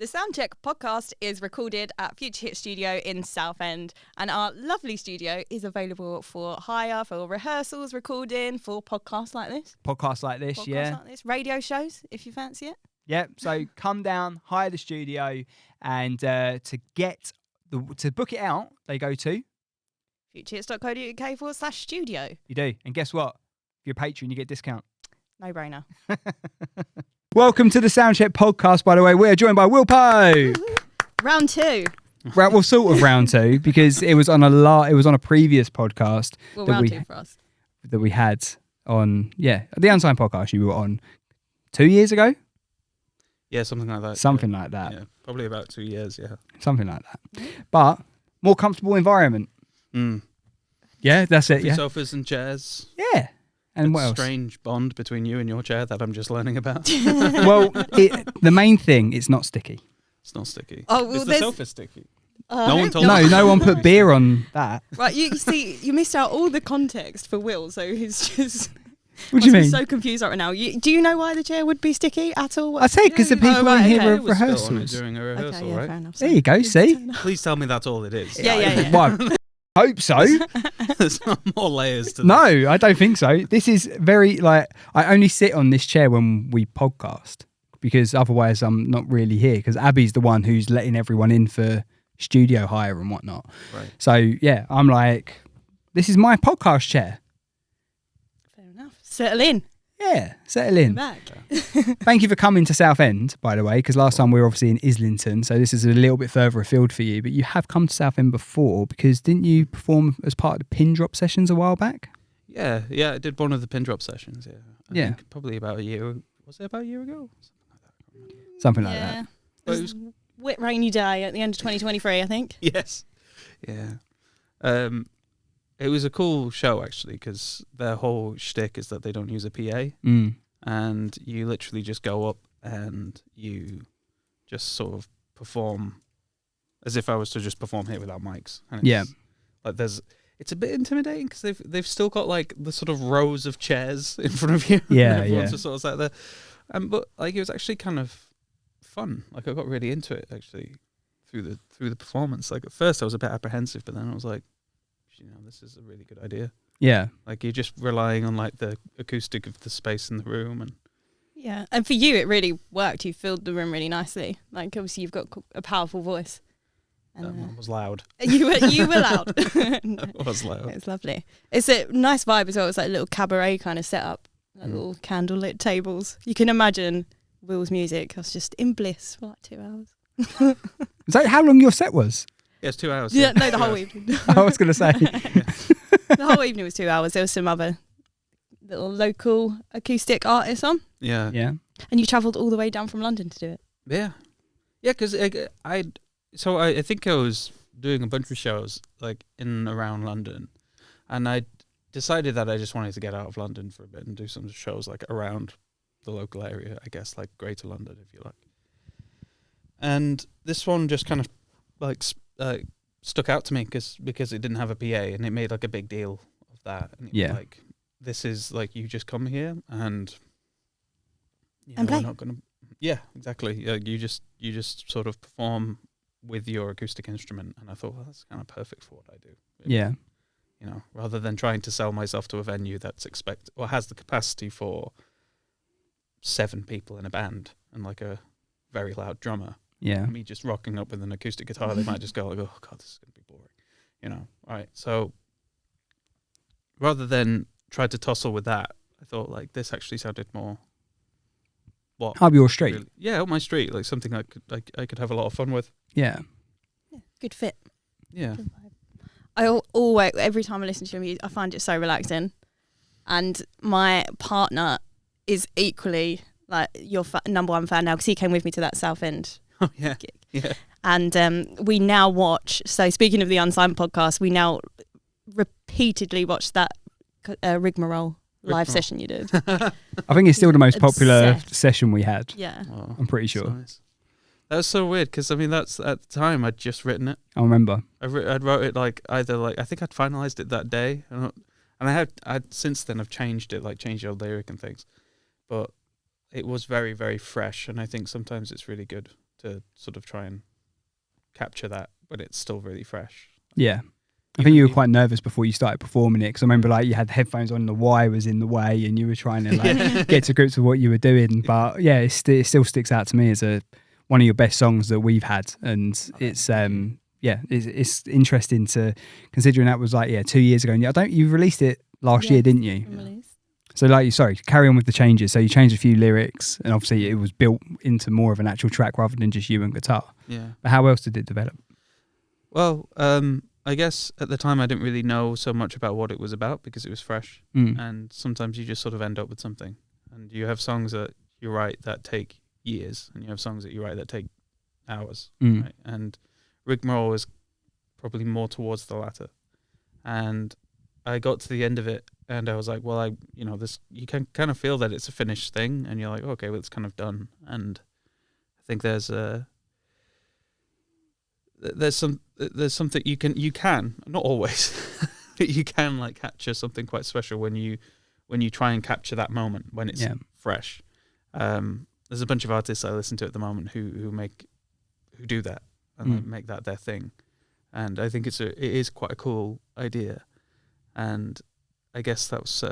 The Soundcheck podcast is recorded at Future Hit Studio in Southend, and our lovely studio is available for hire, for rehearsals, recording, for podcasts like this. Podcasts like this, radio shows, if you fancy it. Yeah, so come down, hire the studio, and to book it out, they go to futurehits.co.uk/studio. You do, and guess what? If you're a patron, you get a discount. No brainer. Welcome to the Soundcheck podcast, by the way. We're joined by Will Poe. Round two. Well, sort of round two, because it was on a previous podcast round two for us. That we had on, the Unsigned podcast you were on 2 years ago? Yeah, something like that. Something like that. Yeah, probably about 2 years, yeah. Something like that. But more comfortable environment. Yeah, that's it, yeah. Sofas and chairs. Yeah. And what else? Strange bond between you and your chair that I'm just learning about. Well, the main thing, it's not sticky. It's not sticky. Oh, well, is the sofa sticky? No one told me. No one put beer on that. Right, you see, you missed out all the context for Will, so he's just... What do you mean? So confused right now. Do you know why the chair would be sticky at all? I say because the people in here are rehearsals. During a rehearsal, okay, right? Fair enough. There you go, see? Please tell me that's all it is. Yeah. Well, hope so. There's more layers to No, this. I don't think so. This is very, I only sit on this chair when we podcast, because otherwise I'm not really here, because Abby's the one who's letting everyone in for studio hire and whatnot. Right. So, yeah, I'm like, this is my podcast chair. Fair enough. Settle in. Yeah, settle in. Back. Thank you for coming to Southend, by the way, because last time we were obviously in Islington, so this is a little bit further afield for you, but you have come to Southend before, because didn't you perform as part of the pin drop sessions a while back? Yeah, I did one of the pin drop sessions, I think probably about a year. Was it about a year ago? Something like that. It was a wet, rainy day at the end of 2023, I think. Yes. Yeah. It was a cool show, actually, because their whole shtick is that they don't use a PA. And you literally just go up and you just sort of perform as if I was to just perform here without mics. And it's, it's a bit intimidating because they've still got like the sort of rows of chairs in front of you. Everyone's just sort of sat there. But like it was actually kind of fun. Like I got really into it actually through the performance. Like at first I was a bit apprehensive, but then I was like, this is a really good idea. Yeah. Like you're just relying on like the acoustic of the space in the room and for you it really worked. You filled the room really nicely. Like obviously you've got a powerful voice. And that one was loud. You were loud. It was loud. It was lovely. It's a nice vibe as well. It's like a little cabaret kind of setup. Like little candlelit tables. You can imagine Will's music. I was just in bliss for like 2 hours. Is that how long your set was? Yeah, it's 2 hours. Yeah, no, the whole evening. I was going to say. The whole evening was 2 hours. There was some other little local acoustic artists on. Yeah. And you travelled all the way down from London to do it. Yeah. Yeah, because I think I was doing a bunch of shows like in and around London, and I decided that I just wanted to get out of London for a bit and do some shows like around the local area, I guess, like Greater London, if you like. And this one just kind of like stuck out to me because it didn't have a PA, and it made like a big deal of that. And it was like, this is like, you just come here and and play. We're not gonna. Yeah, exactly. You just sort of perform with your acoustic instrument, and I thought, well, that's kind of perfect for what I do. Yeah. Rather than trying to sell myself to a venue that's has the capacity for 7 people in a band and like a very loud drummer. Yeah. Me just rocking up with an acoustic guitar, they might just go like, oh God, this is going to be boring. Right. So rather than try to tussle with that, I thought like this actually sounded more up your street. Really, up my street, like something I could have a lot of fun with. Yeah. Good fit. Yeah. I always, every time I listen to your music, I find it so relaxing. And my partner is equally like your number one fan now, because he came with me to that Southend gig. Yeah. And we now watch, so speaking of the Unsigned podcast, we now repeatedly watch that rigmarole live session you did. I think it's still the most popular session we had. Yeah. Oh, I'm pretty sure. Nice. That was so weird because that's at the time I'd just written it. I remember. I'd wrote it I think I'd finalised it that day, and I'd since then I've changed it, changed the lyric and things, but it was very, very fresh, and I think sometimes it's really good to sort of try and capture that, but it's still really fresh. Yeah. I think you were quite nervous before you started performing it, because I remember like you had headphones on, the Y was in the way, and you were trying to like get to grips with what you were doing. But yeah, it still sticks out to me as one of your best songs that we've had, and it's it's interesting to considering that was like 2 years ago. And you released it last year, didn't you? So carry on with the changes. So you changed a few lyrics, and obviously it was built into more of an actual track rather than just you and guitar. Yeah. But how else did it develop? Well, I guess at the time I didn't really know so much about what it was about because it was fresh. And sometimes you just sort of end up with something. And you have songs that you write that take years, and you have songs that you write that take hours. Right? And Rigmarole is probably more towards the latter. And I got to the end of it, and I was like, well, this, you can kind of feel that it's a finished thing, and you're like, okay, well, it's kind of done. And I think there's something you can not always, but you can like capture something quite special when you try and capture that moment when it's fresh. There's a bunch of artists I listen to at the moment who do that and make that their thing, and I think it is quite a cool idea, and I guess that's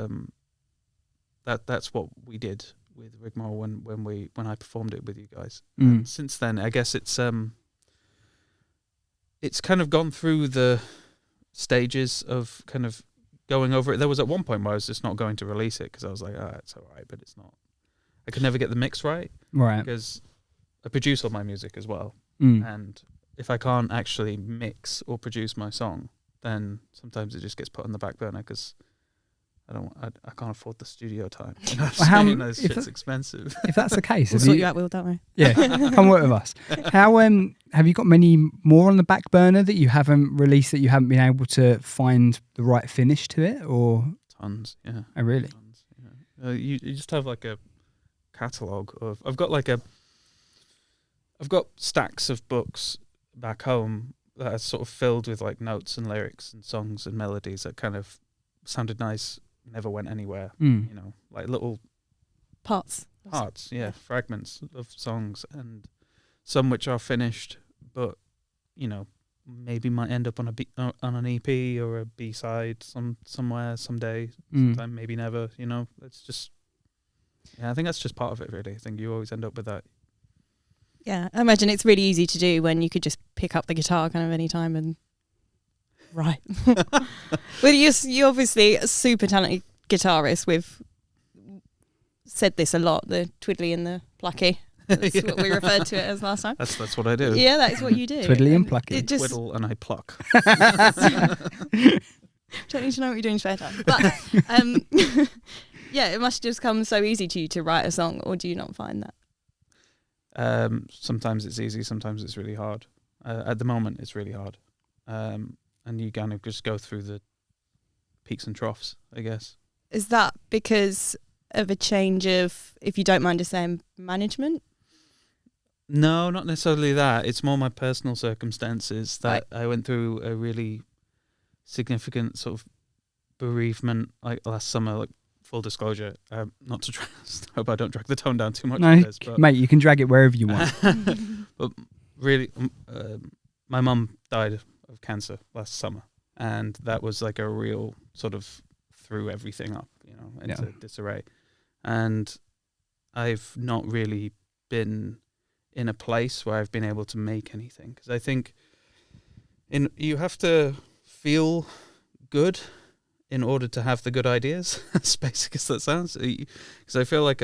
what we did with Rigmarole when I performed it with you guys. And since then, I guess it's kind of gone through the stages of kind of going over it. There was at one point where I was just not going to release it because I was like, it's all right, but it's not. I could never get the mix right. Right. Because I produce all my music as well. And if I can't actually mix or produce my song, then sometimes it just gets put on the back burner because I can't afford the studio time. You know what I'm saying? Shit's expensive. If that's the case, we'll sort you out, Will, don't we? Yeah, come work with us. How have you got many more on the back burner that you haven't released, that you haven't been able to find the right finish to it, or tons? Yeah. Oh, really? Tons, yeah. You just have like a catalogue of. I've got stacks of books back home that are sort of filled with like notes and lyrics and songs and melodies that kind of sounded nice, never went anywhere. You know, like little parts, fragments of songs, and some which are finished, but you know, maybe might end up on an EP or a B-side somewhere someday, sometime, maybe never. You know, it's just I think that's just part of it, really. I think you always end up with that. Yeah, I imagine it's really easy to do when you could just pick up the guitar kind of any time and write. Well, you're obviously a super talented guitarist. We've said this a lot, the twiddly and the plucky. That's what we referred to it as last time. That's what I do. Yeah, that's what you do. Twiddly and plucky. Twiddle and I pluck. Don't need to know what you're doing in spare time. But yeah, it must just come so easy to you to write a song, or do you not find that? Sometimes it's easy, sometimes it's really hard. At the moment, it's really hard. And you kind of just go through the peaks and troughs, I guess. Is that because of a change of, if you don't mind us saying, management? No, not necessarily that. It's more my personal circumstances that I went through a really significant sort of bereavement like last summer, like full disclosure, not to try, hope I don't drag the tone down too much. No, this, but, mate, you can drag it wherever you want. But really, my mum died of cancer last summer, and that was like a real sort of threw everything up, you know, into disarray. And I've not really been in a place where I've been able to make anything, because I think you have to feel good in order to have the good ideas, as basic as that sounds. Because I feel like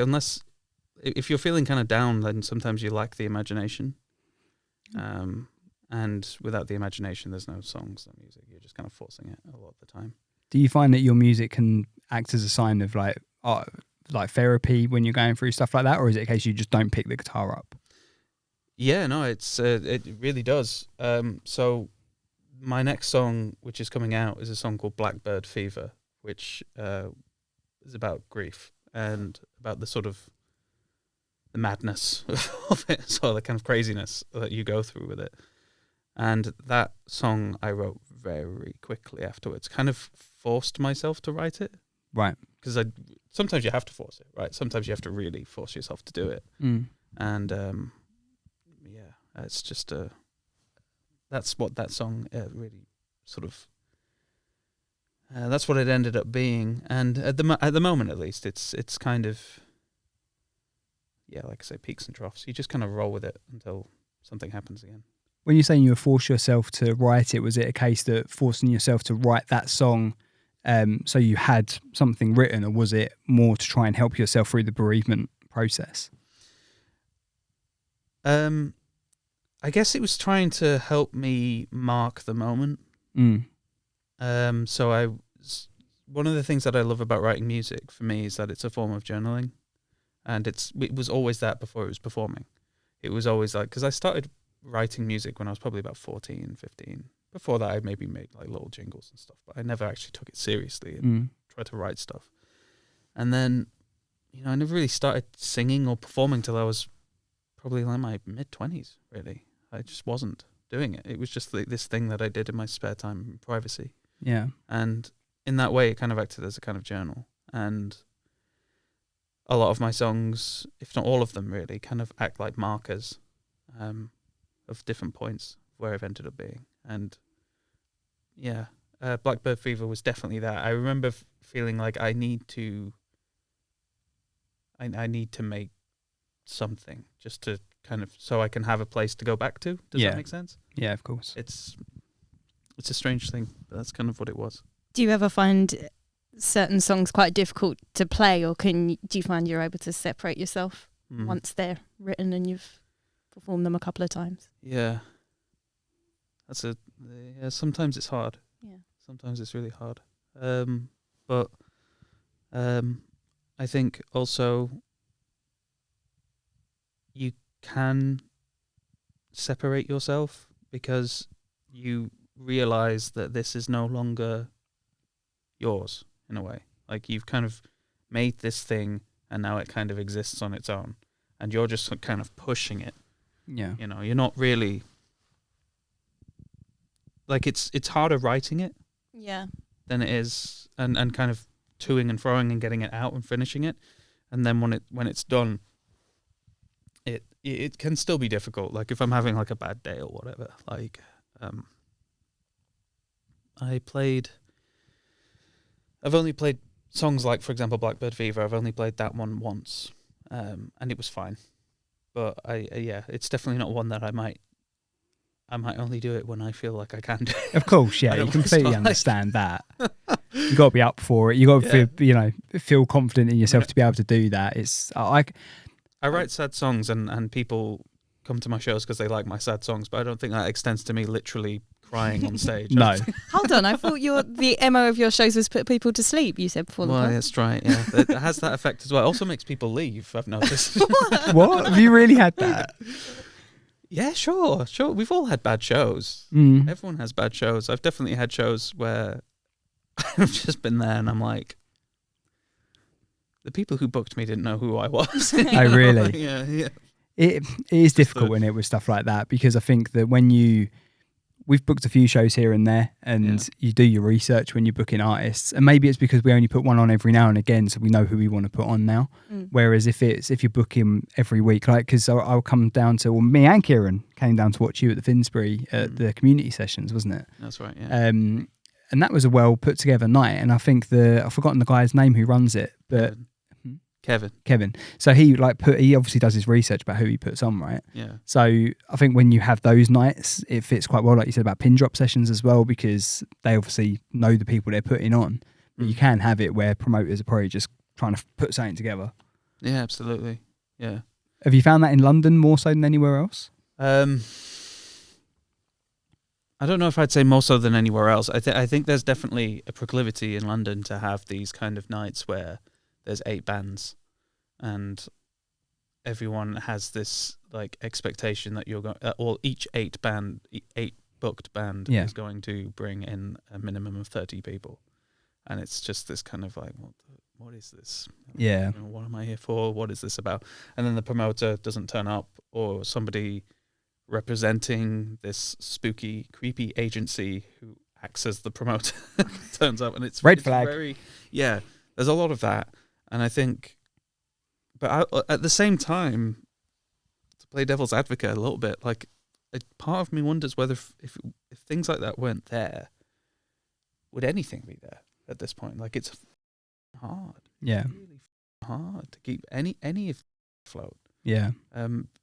if you're feeling kind of down, then sometimes you lack the imagination. And without the imagination, there's no songs, no music. You're just kind of forcing it a lot of the time. Do you find that your music can act as a sign of like therapy when you're going through stuff like that, or is it a case you just don't pick the guitar up? Yeah, no, it really does. So my next song, which is coming out, is a song called Blackbird Fever, which is about grief and about the sort of the madness of it, so the kind of craziness that you go through with it. And that song I wrote very quickly afterwards, kind of forced myself to write it. Right. Because sometimes you have to force it, right? Sometimes you have to really force yourself to do it. And It's just that's what that song really sort of. That's what it ended up being, and at the moment at least, it's kind of, yeah, like I say, peaks and troughs. You just kind of roll with it until something happens again. When you're saying you forced yourself to write it, was it a case that forcing yourself to write that song so you had something written, or was it more to try and help yourself through the bereavement process? I guess it was trying to help me mark the moment. So one of the things that I love about writing music for me is that it's a form of journaling, and it was always that before it was performing. It was always like, because I started writing music when I was probably about 14, 15. Before that, I maybe made like little jingles and stuff, but I never actually took it seriously and tried to write stuff. And then, I never really started singing or performing till I was probably like my mid-20s, really. I just wasn't doing it. It was just this thing that I did in my spare time in privacy. Yeah. And in that way, it kind of acted as a kind of journal. And a lot of my songs, if not all of them really, kind of act like markers of different points where I've ended up being. And yeah, Blackbird Fever was definitely that. I remember feeling like I need to make something just to kind of, so I can have a place to go back to. Does that make sense? Yeah, of course. It's a strange thing, but that's kind of what it was. Do you ever find certain songs quite difficult to play, or do you find you're able to separate yourself once they're written and you've performed them a couple of times? Yeah. Sometimes it's hard. Yeah. Sometimes it's really hard. But I think also you can separate yourself because you realize that this is no longer yours in a way. Like, you've kind of made this thing and now it kind of exists on its own, and you're just kind of pushing it. Yeah. You're not really, like, it's harder writing it than it is and kind of toing and froing and getting it out and finishing it. And then when it's done, it can still be difficult. Like, if I'm having like a bad day or whatever, like I've only played songs like, for example, Blackbird Fever. I've only played that one once, and it was fine. But it's definitely not one that I might only do it when I feel like I can do it. Of course, yeah, you completely understand that. You got to be up for it. You got to feel confident in yourself to be able to do that. I write sad songs, and people come to my shows because they like my sad songs, but I don't think that extends to me literally crying on stage. No. Hold on, I thought the MO of your shows was put people to sleep, you said before. Well, that's right, yeah. It has that effect as well. It also makes people leave, I've noticed. What? Have you really had that? Yeah, sure. We've all had bad shows. Everyone has bad shows. I've definitely had shows where I've just been there and I'm like, the people who booked me didn't know who I was. Oh, really? Yeah. It is difficult when it was stuff like that, because I think that we've booked a few shows here and there, and you do your research when you're booking artists, and maybe it's because we only put one on every now and again, so we know who we want to put on now. Whereas if you're booking every week, like, because I'll come down to, well, me and Kieran came down to watch you at the Finsbury at the community sessions, wasn't it? That's right. Yeah. And that was a well put together night, and I think I've forgotten the guy's name who runs it, but. Kevin. So he obviously does his research about who he puts on, right? Yeah. So I think when you have those nights, it fits quite well, like you said about pin drop sessions as well, because they obviously know the people they're putting on. But you can have it where promoters are probably just trying to put something together. Yeah, absolutely. Yeah. Have you found that in London more so than anywhere else? I don't know if I'd say more so than anywhere else. I think there's definitely a proclivity in London to have these kind of nights where there's 8 bands, and everyone has this like expectation that you're going, or each 8 booked band is going to bring in a minimum of 30 people, and it's just this kind of like, what is this? Yeah. What am I here for? What is this about? And then the promoter doesn't turn up, or somebody representing this spooky, creepy agency who acts as the promoter turns up, and it's red flag. There's a lot of that. And I think, but at the same time, to play devil's advocate a little bit, like, part of me wonders whether if things like that weren't there, would anything be there at this point? Like, it's hard. Yeah. It's really hard to keep any of afloat. Yeah.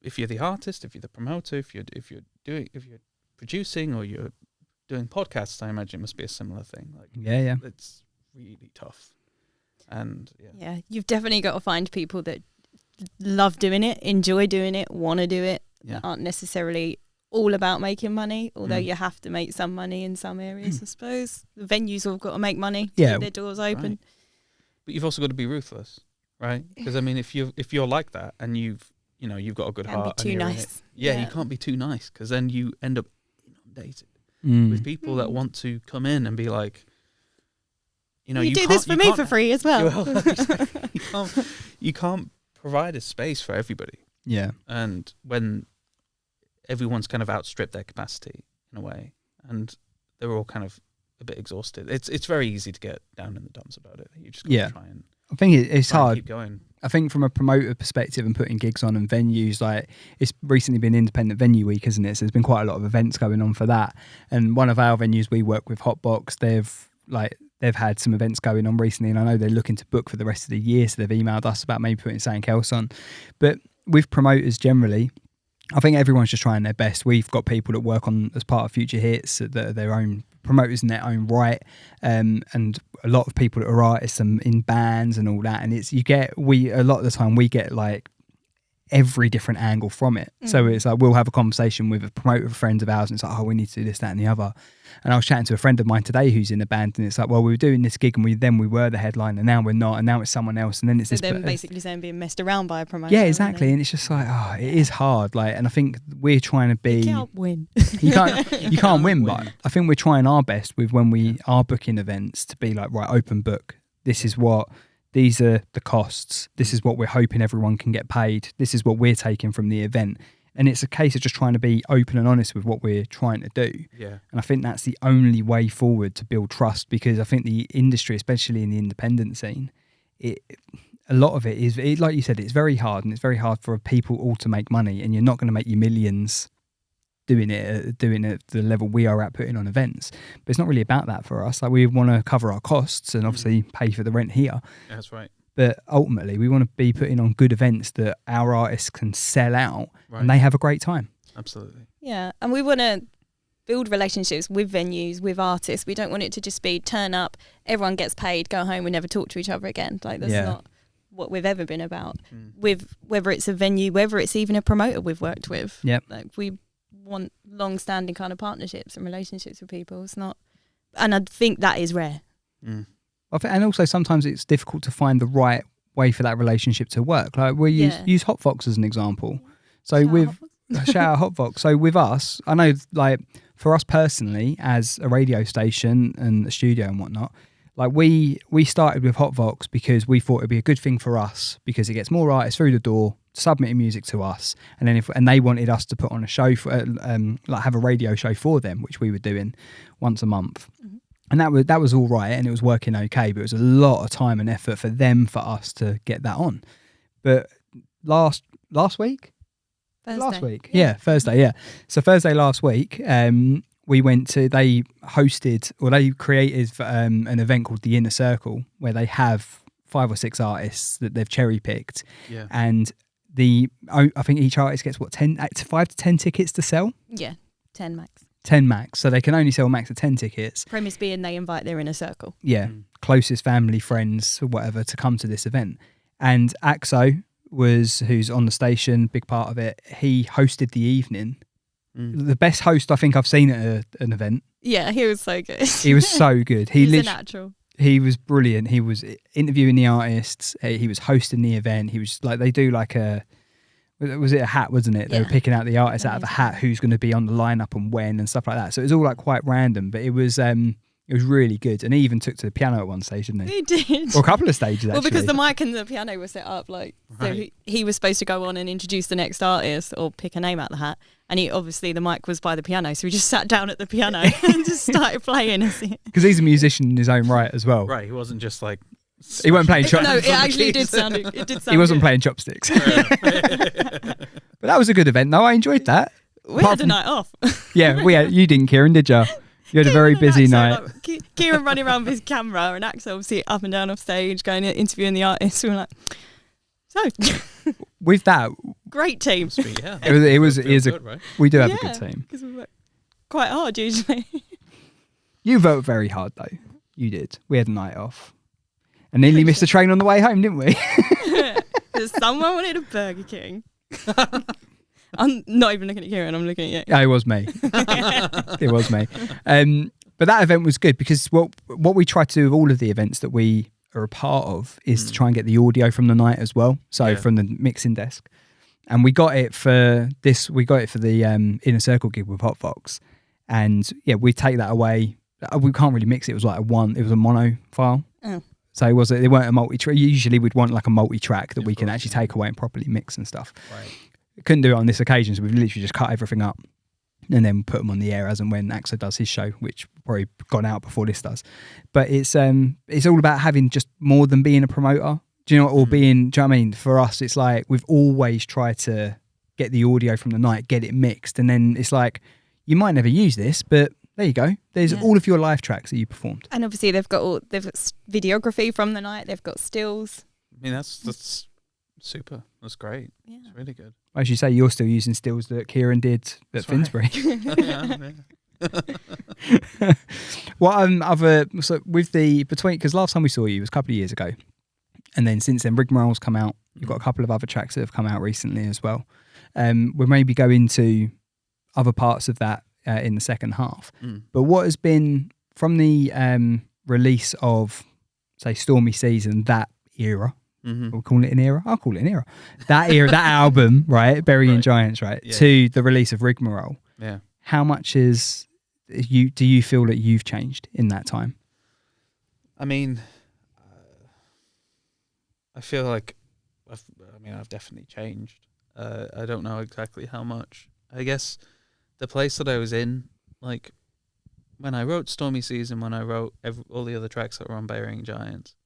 If you're the artist, if you're the promoter, if you're producing or you're doing podcasts, I imagine it must be a similar thing. Like, yeah. It's really tough. And yeah, you've definitely got to find people that love doing it, enjoy doing it, want to do it, that aren't necessarily all about making money, although you have to make some money in some areas, I suppose. The venues have got to make money to keep their doors open. Right. But you've also got to be ruthless, right? Because I mean, if you're like that and you've got a good heart, be too nice. You can't be too nice, because then you end up inundated with people that want to come in and be like, you do this for me for free as well. You can't provide a space for everybody. Yeah. And when everyone's kind of outstripped their capacity in a way, and they're all kind of a bit exhausted, it's very easy to get down in the dumps about it. You just gotta try and I think it's hard. Keep going. I think from a promoter perspective and putting gigs on and venues, like, it's recently been Independent Venue Week, isn't it? So there's been quite a lot of events going on for that. And one of our venues we work with, Hotbox, they've had some events going on recently, and I know they're looking to book for the rest of the year, so they've emailed us about maybe putting something else on. But with promoters generally, I think everyone's just trying their best. We've got people that work on as part of Future Hits that are their own promoters in their own right, and a lot of people that are artists and in bands and all that. And a lot of the time we get like every different angle from it. So it's like we'll have a conversation with a promoter, friends of ours, and it's like, oh, we need to do this, that, and the other. And I was chatting to a friend of mine today who's in a band, and it's like, well, we were doing this gig and we were the headliner, and now we're not, and now it's someone else, and then it's so this. Then basically saying being messed around by a promoter. Yeah, exactly. And it's just like, it is hard. Like, and I think we're trying to be. You can't win. You can't win, but I think we're trying our best with when we are booking events to be like, right, open book. These are the costs. This is what we're hoping everyone can get paid. This is what we're taking from the event. And it's a case of just trying to be open and honest with what we're trying to do. Yeah. And I think that's the only way forward to build trust, because I think the industry, especially in the independent scene, a lot of it is, like you said, it's very hard, and it's very hard for people all to make money, and you're not going to make your millions doing it at the level we are at putting on events. But it's not really about that for us. Like, we want to cover our costs and obviously pay for the rent here. That's right. But ultimately we want to be putting on good events that our artists can sell out and they have a great time. Absolutely. Yeah, and we want to build relationships with venues, with artists. We don't want it to just be turn up, everyone gets paid, go home, we never talk to each other again. Like, that's not what we've ever been about. With whether it's a venue, whether it's even a promoter we've worked with. Yep. Like, we want long-standing kind of partnerships and relationships with people. It's not, and I think that is rare. And also sometimes it's difficult to find the right way for that relationship to work. Like, we use Hotfox as an example. So shout out Hotfox. So with us, I know, like, for us personally, as a radio station and a studio and whatnot, like, we started with Hotfox because we thought it'd be a good thing for us, because it gets more artists through the door submitting music to us, and then and they wanted us to put on a show for like have a radio show for them, which we were doing once a month. And that was all right, and it was working okay, but it was a lot of time and effort for them, for us to get that on. But last week? Thursday. Last week. Yeah, Thursday, yeah. So Thursday last week, they created an event called The Inner Circle, where they have 5 or 6 artists that they've cherry picked. Yeah. And I think each artist gets 5 to 10 tickets to sell? Yeah, 10 max. 10 max, so they can only sell max of 10 tickets. Premise being they invite their inner circle. Yeah, closest family, friends, or whatever, to come to this event. And Axo who's on the station, big part of it. He hosted the evening. The best host I think I've seen at an event. Yeah, he was so good. He was so good. He's a natural. He was brilliant. He was interviewing the artists. He was hosting the event. He was like, they do like was it a hat, wasn't it? They were picking out the artists out of a hat, who's going to be on the lineup and when and stuff like that. So it was all like quite random, but it was really good. And he even took to the piano at one stage, didn't he? He did. Or a couple of stages, actually. Well, because the mic and the piano were set up, like, so he was supposed to go on and introduce the next artist or pick a name out of the hat. And the mic was by the piano, so he just sat down at the piano and just started playing. Because he's a musician in his own right as well. Right, he wasn't just like... He wasn't playing chopsticks. No, it actually did sound. It did sound. He wasn't good. playing chopsticks. But that was a good event, though. I enjoyed that. We had a night off. Yeah, you didn't, Kieran, did you? You had a very busy night. Like, Kieran running around with his camera and Axel obviously up and down off stage, going and interviewing the artists. We were like, so with that, great team. Yeah, it was good, right? We do have a good team. Because we work quite hard usually. You vote very hard though. You did. We had a night off, and nearly missed the train on the way home, didn't we? Because someone wanted a Burger King. I'm not even looking at Kieran, I'm looking at you. Yeah, it was me. It was me. But that event was good because what we try to do with all of the events that we are a part of is to try and get the audio from the night as well. So from the mixing desk. And we got it for the Inner Circle gig with Hot Fox. And yeah, we take that away. We can't really mix it. It was like it was a mono file. Oh. So they weren't a multi-track. Usually we'd want like a multi-track that we can actually take away and properly mix and stuff. Right. Couldn't do it on this occasion, so we've literally just cut everything up and then put them on the air as and when Axel does his show, which probably gone out before this does. But it's all about having just more than being a promoter. Do you know what? Or being, do you know what I mean? For us, it's like we've always tried to get the audio from the night, get it mixed, and then it's like you might never use this, but there you go. There's all of your live tracks that you performed. And obviously they've got videography from the night. They've got stills. I mean, that's super. That's great. Yeah. It's really good. As you say, you're still using stills that Kieran did at Finsbury. What so with because last time we saw you was a couple of years ago, and then since then Rigmarole's come out. You've got a couple of other tracks that have come out recently as well. We'll maybe go into other parts of that in the second half. But what has been from the release of, say, Stormy Season, that era? We'll call it an era. I'll call it an era. That era, that album, right? Burying Giants, right? Yeah. To the release of Rigmarole. Yeah. How much do you feel that you've changed in that time? I mean, I feel like I've definitely changed. I don't know exactly how much. I guess the place that I was in, like when I wrote Stormy Season, when I wrote all the other tracks that were on Burying Giants,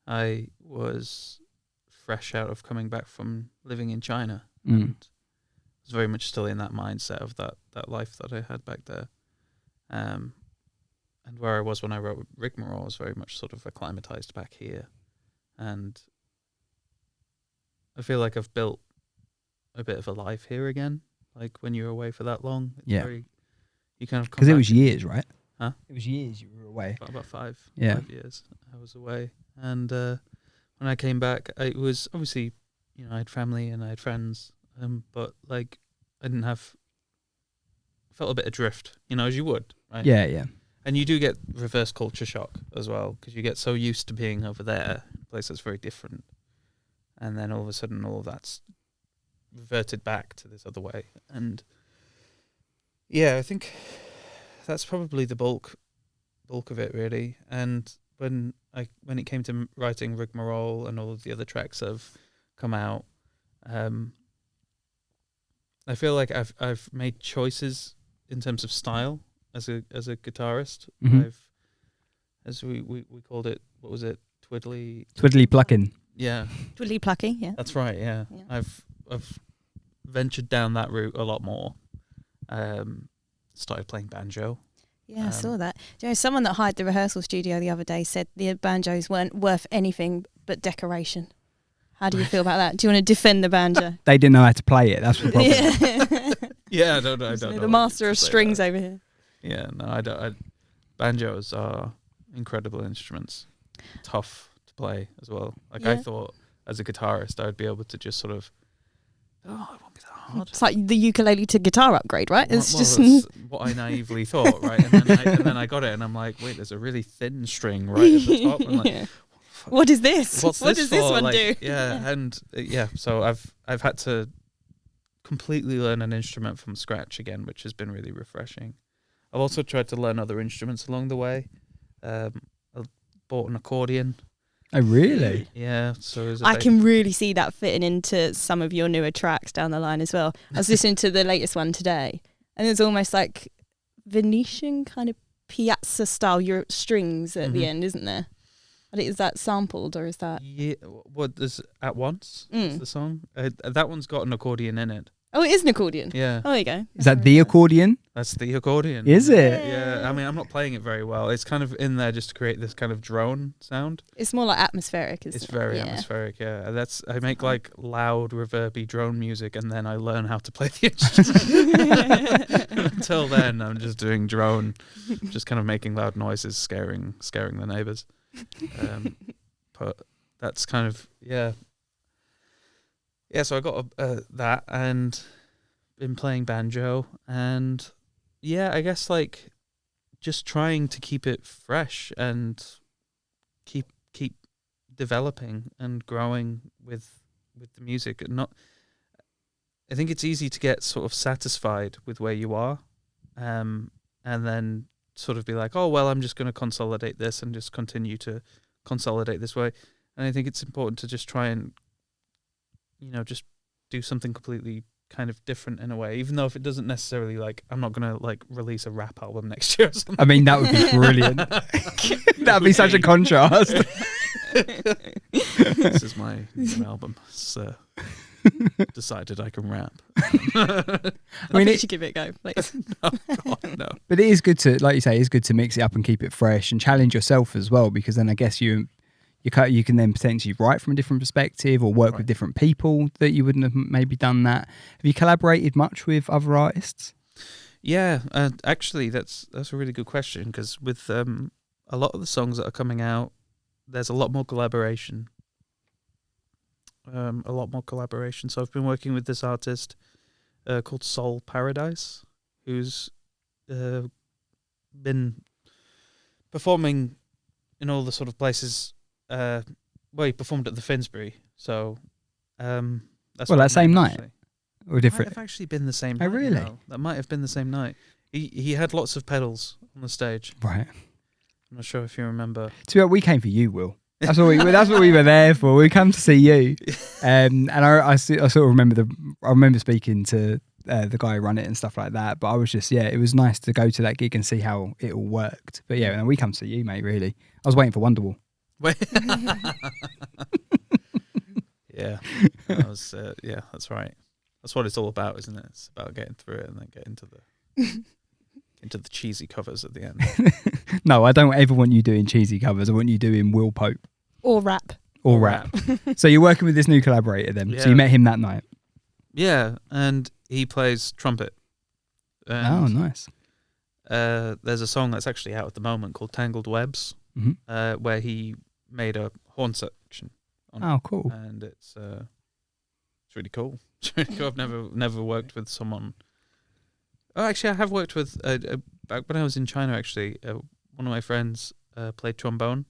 I was fresh out of coming back from living in China and was very much still in that mindset of that life that I had back there. And where I was when I wrote Rigmarole was very much sort of acclimatized back here. And I feel like I've built a bit of a life here again. Like when you're away for that long, you kind of because it was years, right? Huh? It was years you were away. About 5 years I was away, and when I came back, it was obviously, I had family and I had friends, but like I felt a bit adrift, as you would, right? Yeah, yeah. And you do get reverse culture shock as well because you get so used to being over there, a place that's very different, and then all of a sudden all of that's reverted back to this other way. And yeah, I think that's probably the bulk of it, really. And when it came to writing Rigmarole and all of the other tracks that have come out, I feel like I've made choices in terms of style as a guitarist. As we called it, what was it? Twiddly plucking. Yeah. Twiddly plucky, yeah. That's right, yeah. I've ventured down that route a lot more. Started playing banjo. Yeah, I saw that. Someone that hired the rehearsal studio the other day said the banjos weren't worth anything but decoration. How do you feel about that? Do you want to defend the banjo? They didn't know how to play it. That's the problem. Yeah, I don't know. The master of strings over here. Yeah, no, I don't. Banjos are incredible instruments. Tough to play as well. Like I thought, as a guitarist, I would be able to just sort of. Oh, it won't be that hard. It's like the ukulele to guitar upgrade, right? That's what I naively thought, right? And then I got it, and I'm like, wait, there's a really thin string right at the top. I'm like, what is this? What does this one do? Yeah, and so I've had to completely learn an instrument from scratch again, which has been really refreshing. I've also tried to learn other instruments along the way. I bought an accordion. Oh, really? Yeah. So I can really see that fitting into some of your newer tracks down the line as well. I was listening to the latest one today, and there's almost like Venetian kind of piazza style strings at the end, isn't there? Is that sampled or is that? Yeah. What is At Once? Is the song? That one's got an accordion in it. Oh, it is an accordion. Yeah. Oh, there you go. Is that the accordion? That's the accordion. Is it? Yeah. I mean, I'm not playing it very well. It's kind of in there just to create this kind of drone sound. It's more like atmospheric, isn't it? It's very atmospheric, yeah. I make like loud, reverby drone music, and then I learn how to play the instrument. Until then, I'm just doing drone, just kind of making loud noises, scaring the neighbours. But that's kind of yeah. So I got that and been playing banjo, and yeah, I guess like just trying to keep it fresh and keep developing and growing with the music. And not, I think it's easy to get sort of satisfied with where you are, and then sort of be like, oh well, I'm just going to consolidate this and just continue to consolidate this way. And I think it's important to just try and just do something completely kind of different in a way, even though if it doesn't necessarily, like, I'm not gonna like release a rap album next year or something. I mean, that would be brilliant. That'd be such a contrast. This is my new album. It's decided I can rap. I mean, you should give it a go, please. No, God, no. But it is good to, like you say, it's good to mix it up and keep it fresh and challenge yourself as well, because then I guess you can then potentially write from a different perspective or work with different people that you wouldn't have maybe done that. Have you collaborated much with other artists? Yeah, actually, that's a really good question, because with a lot of the songs that are coming out, there's a lot more collaboration. So I've been working with this artist called Soul Paradise, who's been performing in all the sort of places. He performed at the Finsbury, so that's that same night actually. or different. Might have actually been the same night. Oh, really? That might have been the same night. He had lots of pedals on the stage. Right. I'm not sure if you remember. We came for you, Will. That's what we were there for. We come to see you, and I sort of remember I remember speaking to the guy who run it and stuff like that. But I was just it was nice to go to that gig and see how it all worked. But yeah, and we come to see you, mate. Really, I was waiting for Wonderwall. Yeah, that's right. That's what it's all about, isn't it? It's about getting through it and then get into the cheesy covers at the end. No, I don't ever want you doing cheesy covers. I want you doing Will Pope or rap. So you're working with this new collaborator then. Yeah. So you met him that night. Yeah, and he plays trumpet. Oh, nice. There's a song that's actually out at the moment called Tangled Webs, where he made a horn section on it. Oh, cool. And it's really cool. It's really cool. I've never worked with someone. Oh, actually, I have worked with back when I was in China. Actually, one of my friends played trombone,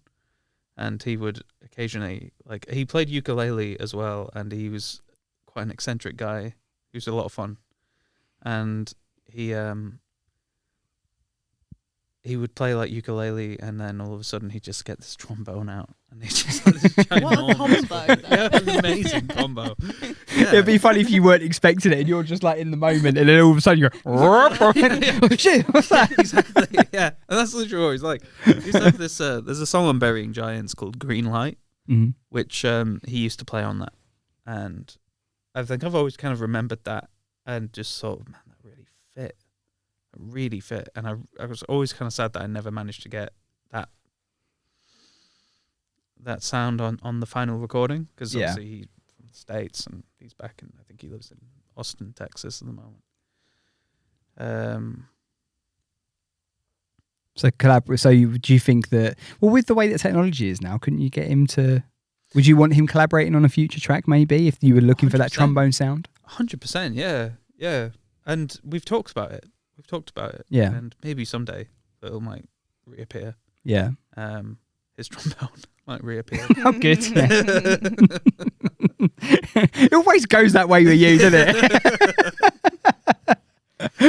and he would occasionally he played ukulele as well, and he was quite an eccentric guy. He was a lot of fun, and he would play like ukulele, and then all of a sudden he'd just get this trombone out, and he just like this ginormous amazing combo. Yeah. It'd be funny if you weren't expecting it, and you're just like in the moment, and then all of a sudden you go, oh, shit, what's that? Exactly, yeah, and that's literally what he's like. He used to have this. There's a song on Burying Giants called Green Light, which he used to play on that, and I think I've always kind of remembered that, and just thought, man, that really fit, and I was always kind of sad that I never managed to get that sound on the final recording, because obviously he's from the States and he's back in, I think he lives in Austin, Texas at the moment. So do you think that, well, with the way that technology is now, couldn't you get him to, would you want him collaborating on a future track maybe if you were looking 100%. For that trombone sound? 100%, yeah, and we've talked about it. Yeah. And maybe someday it might reappear. Yeah. His trombone might reappear. Oh, good. Yeah. It always goes that way with you, doesn't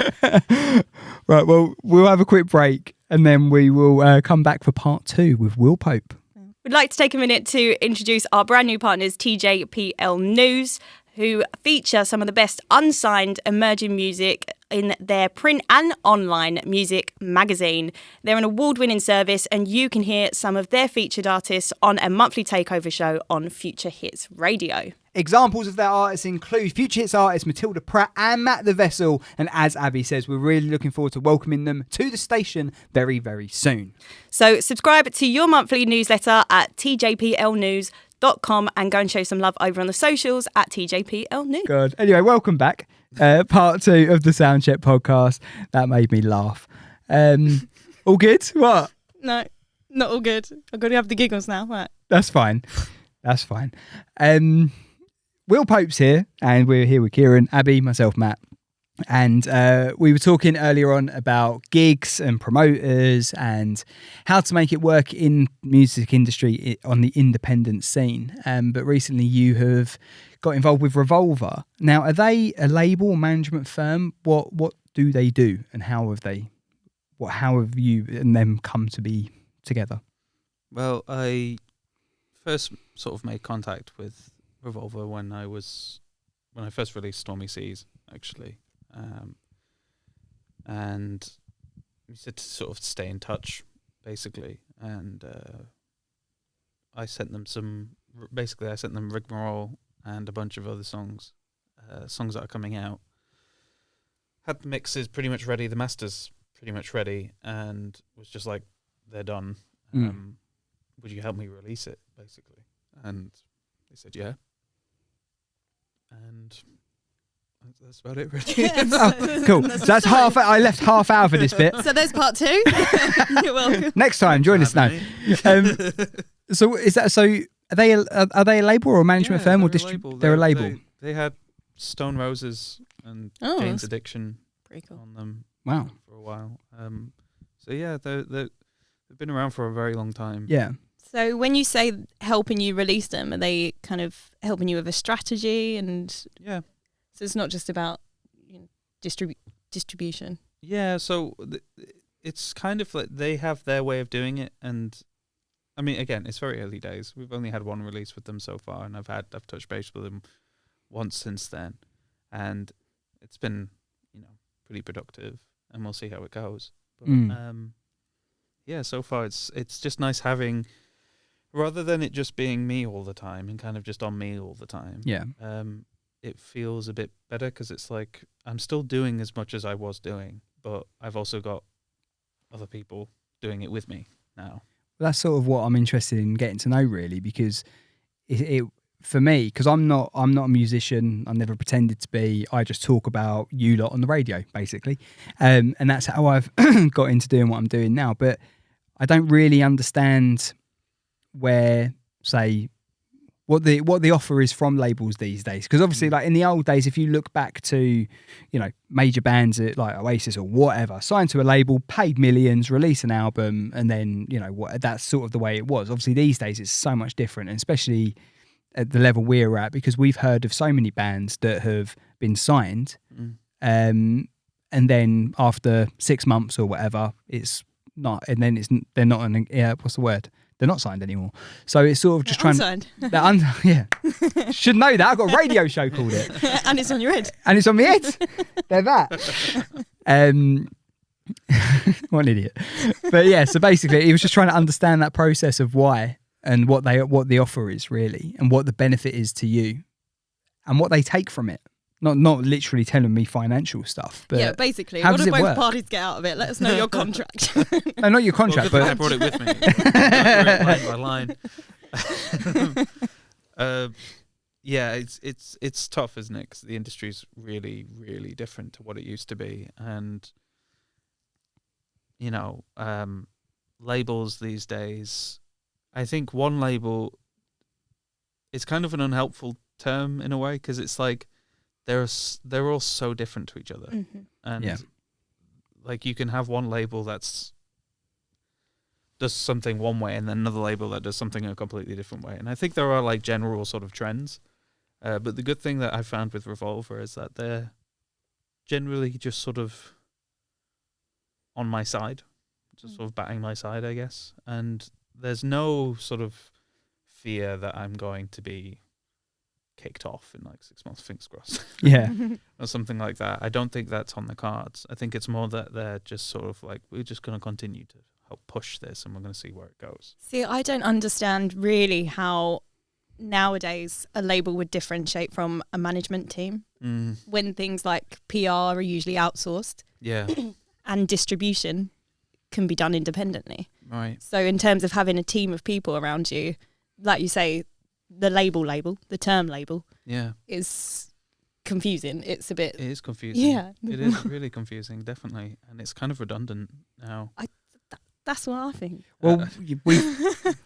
it? Right, well, we'll have a quick break and then we will come back for part 2 with Will Pope. We'd like to take a minute to introduce our brand new partners, TJPL News, who feature some of the best unsigned emerging music in their print and online music magazine. They're an award-winning service, and you can hear some of their featured artists on a monthly takeover show on Future Hits Radio. Examples of their artists include Future Hits artists Matilda Pratt and Matt the Vessel. And as Abby says, we're really looking forward to welcoming them to the station very, very soon. So subscribe to your monthly newsletter at tjplnews.com and go and show some love over on the socials at tjplnews. Good. Anyway, welcome back. Part 2 of the Soundcheck podcast. That made me laugh. All good? What? No, not all good. I've got to have the giggles now. Right. That's fine. That's fine. Will Pope's here, and we're here with Kieran, Abby, myself, Matt. And we were talking earlier on about gigs and promoters and how to make it work in music industry on the independent scene. But recently you have got involved with Revolver. Now, are they a label or management firm? What do they do, and how have you and them come to be together? Well, I first sort of made contact with Revolver when I first released Stormy Seas, actually. And we said to sort of stay in touch, basically. And I sent them Rigmarole and a bunch of other songs that are coming out. Had the mixes pretty much ready, the masters pretty much ready, and was just like, they're done. Would you help me release it, basically? And they said, yeah. And that's about it, really. Oh, cool. So that's half. I left half out for this bit. So there's part 2. You're welcome. Next time, join us now. So is that so? Are they a label or a management firm or They're a label. They had Stone Roses and Jane's Addiction on them. Wow. For a while. So yeah, they've been around for a very long time. Yeah. So when you say helping you release them, are they kind of helping you with a strategy? And yeah, so it's not just about distribution. Yeah, so it's kind of like they have their way of doing it, and I mean, again, it's very early days. We've only had one release with them so far, and I've touched base with them once since then, and it's been pretty productive, and we'll see how it goes. But yeah, so far it's just nice having, rather than it just being me all the time and kind of just on me all the time. Yeah. It feels a bit better because it's like I'm still doing as much as I was doing, but I've also got other people doing it with me now. That's sort of what I'm interested in getting to know, really, because it for me, because I'm not a musician. I never pretended to be. I just talk about you lot on the radio, basically, and that's how I've got into doing what I'm doing now. But I don't really understand where, say, what the offer is from labels these days. Because obviously, like in the old days, if you look back to, major bands like Oasis or whatever, signed to a label, paid millions, release an album, and then, that's sort of the way it was. Obviously, these days it's so much different, and especially at the level we're at, because we've heard of so many bands that have been signed, and then after 6 months or whatever, it's not, and then they're not what's the word? They're not signed anymore. So it's sort of just unsigned. Yeah. Should know that. I've got a radio show called it. And it's on your head. And it's on my head. They're that. What an idiot. But yeah, so basically he was just trying to understand that process of why and what the offer is really, and what the benefit is to you and what they take from it. Not literally telling me financial stuff, but yeah, basically, how what does do it both work? parties get out of it? Let us know your contract. No, not your contract, well, but I brought it with me. Line by line. Yeah, it's tough, isn't it? Because the industry's really, really different to what it used to be, and labels these days. I think one label is kind of an unhelpful term in a way, because it's like they're all so different to each other, and like you can have one label does something one way, and then another label that does something a completely different way. And I think there are like general sort of trends, but the good thing that I found with Revolver is that they're generally just sort of on my side, just sort of batting my side, I guess. And there's no sort of fear that I'm going to be kicked off in like 6 months, fingers crossed. Yeah. Or something like that. I don't think that's on the cards. I think it's more that they're just sort of like, we're just going to continue to help push this and we're going to see where it goes. See, I don't understand really how nowadays a label would differentiate from a management team when things like PR are usually outsourced. Yeah. And distribution can be done independently. Right. So in terms of having a team of people around you, like you say, the term label is confusing. It's a bit... It is confusing. Yeah. It is really confusing, definitely. And it's kind of redundant now. That's what I think. Well, we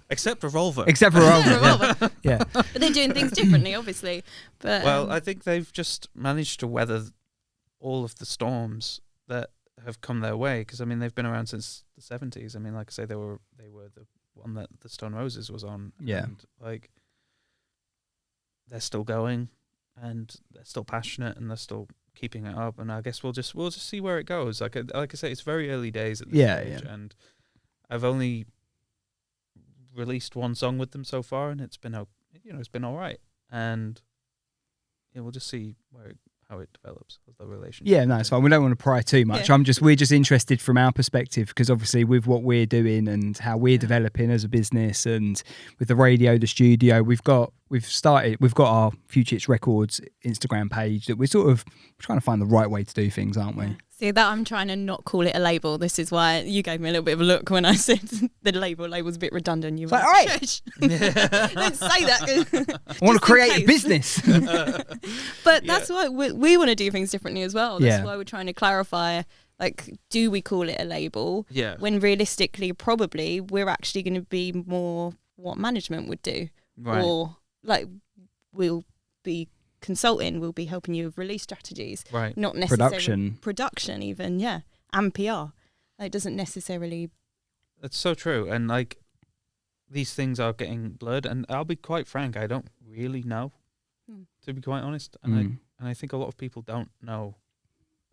Except Revolver. except for Revolver. Yeah. But they're doing things differently, obviously. But Well, I think they've just managed to weather all of the storms that have come their way. Because, I mean, they've been around since the 70s. I mean, like I say, they were the one that the Stone Roses was on. Yeah. And, like, they're still going. And they're still passionate. And they're still keeping it up. And I guess we'll just see where it goes. Like I say, it's very early days at this stage. Yeah. And I've only released one song with them so far, and it's been it's been all right. And we'll just see how it develops as the relationship. Yeah, no, it's fine. We don't want to pry too much. Yeah. We're just interested from our perspective, because obviously with what we're doing and how we're developing as a business, and with the radio, the studio, we've got our Future Hits Records Instagram page that we're sort of trying to find the right way to do things, aren't we? see that I'm trying to not call it a label. This is why you gave me a little bit of a look when I said the label's a bit redundant. You were like, like, all right. shush. Don't say that. I want to create a business. But that's why we want to do things differently as well. That's Yeah. why we're trying to clarify, like, do we call it a label? Yeah. When realistically, probably, we're actually going to be more what management would do. Right. Or, like, we'll be consulting, we'll be helping you with release strategies. Right. Not necessarily... Production. Production even, yeah. And PR. It doesn't necessarily... That's so true. And, like, these things are getting blurred. And I'll be quite frank, I don't really know, to be quite honest. And I think a lot of people don't know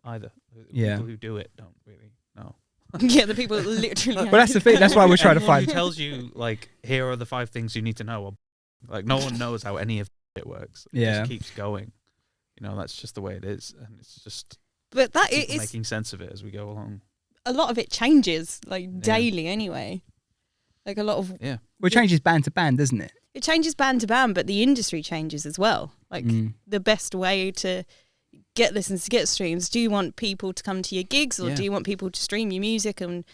either. The Yeah. people who do it don't really know. Yeah, the people that literally... But that's the thing. That's why we're trying to Anyone find... who tells you, like, here are the 5 things you need to know. Like, no one knows how any of it works. It Yeah. just keeps going. You know, that's just the way it is. And it's just But that people is... making sense of it as we go along. A lot of it changes, like, daily anyway. Like, a lot of... Yeah. Well, it changes band to band, doesn't it? It changes band to band, but the industry changes as well. Like, the best way to get listens, to get streams, do you want people to come to your gigs, or do you want people to stream your music? And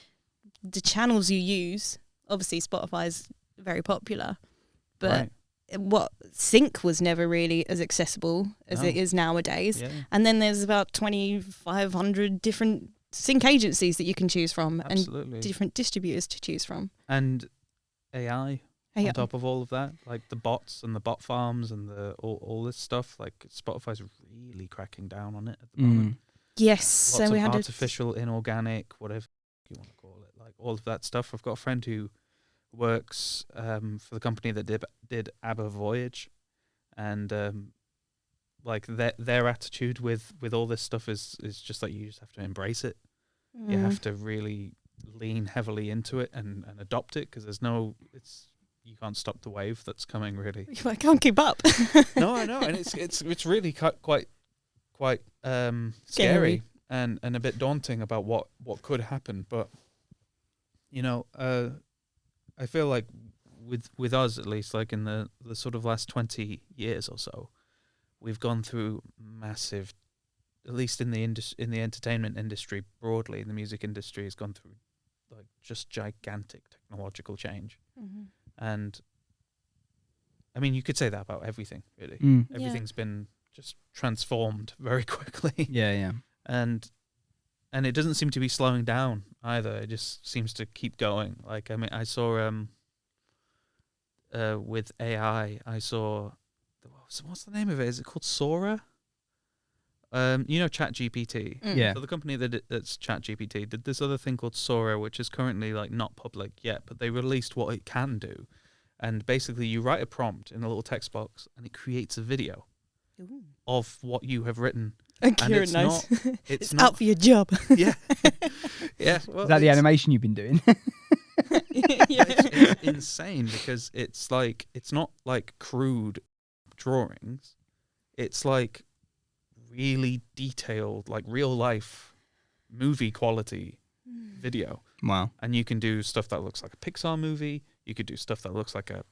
the channels you use, obviously Spotify is very popular, but what sync was never really as accessible as it is nowadays. Yeah. And then there's about 2,500 different sync agencies that you can choose from. Absolutely. And different distributors to choose from. And AI on top of all of that, like the bots and the bot farms and the all this stuff. Like, Spotify's really cracking down on it at the moment. Yes. Lots So we of had artificial, inorganic, whatever you want to call it, like all of that stuff. I've got a friend who works for the company that did ABBA Voyage, and like their attitude with all this stuff is just like, you just have to embrace it. You have to really lean heavily into it and adopt it, because you can't stop the wave that's coming, really. I can't keep up. No, I know, and it's really quite scary and a bit daunting about what could happen. But you know, I feel like with us, at least, like in the sort of last 20 years or so, we've gone through massive, at least in the entertainment industry broadly, in the music industry, has gone through like just gigantic technological change. And I mean, you could say that about everything, really. Everything's been just transformed very quickly. Yeah. And it doesn't seem to be slowing down either. It just seems to keep going. Like, I mean, I saw with AI, I saw, what's the name of it? Is it called Sora? You know, ChatGPT. Yeah. So the company that's ChatGPT did this other thing called Sora, which is currently like not public yet, but they released what it can do. And basically, you write a prompt in a little text box, and it creates a video of what you have written. And it's nice. It's out for your job. Yeah. Yeah. Well, Is that the animation you've been doing? It's insane, because it's not like crude drawings. it's like really detailed, like real life movie quality video. Wow. And you can do stuff that looks like a Pixar movie. You could do stuff that looks like a,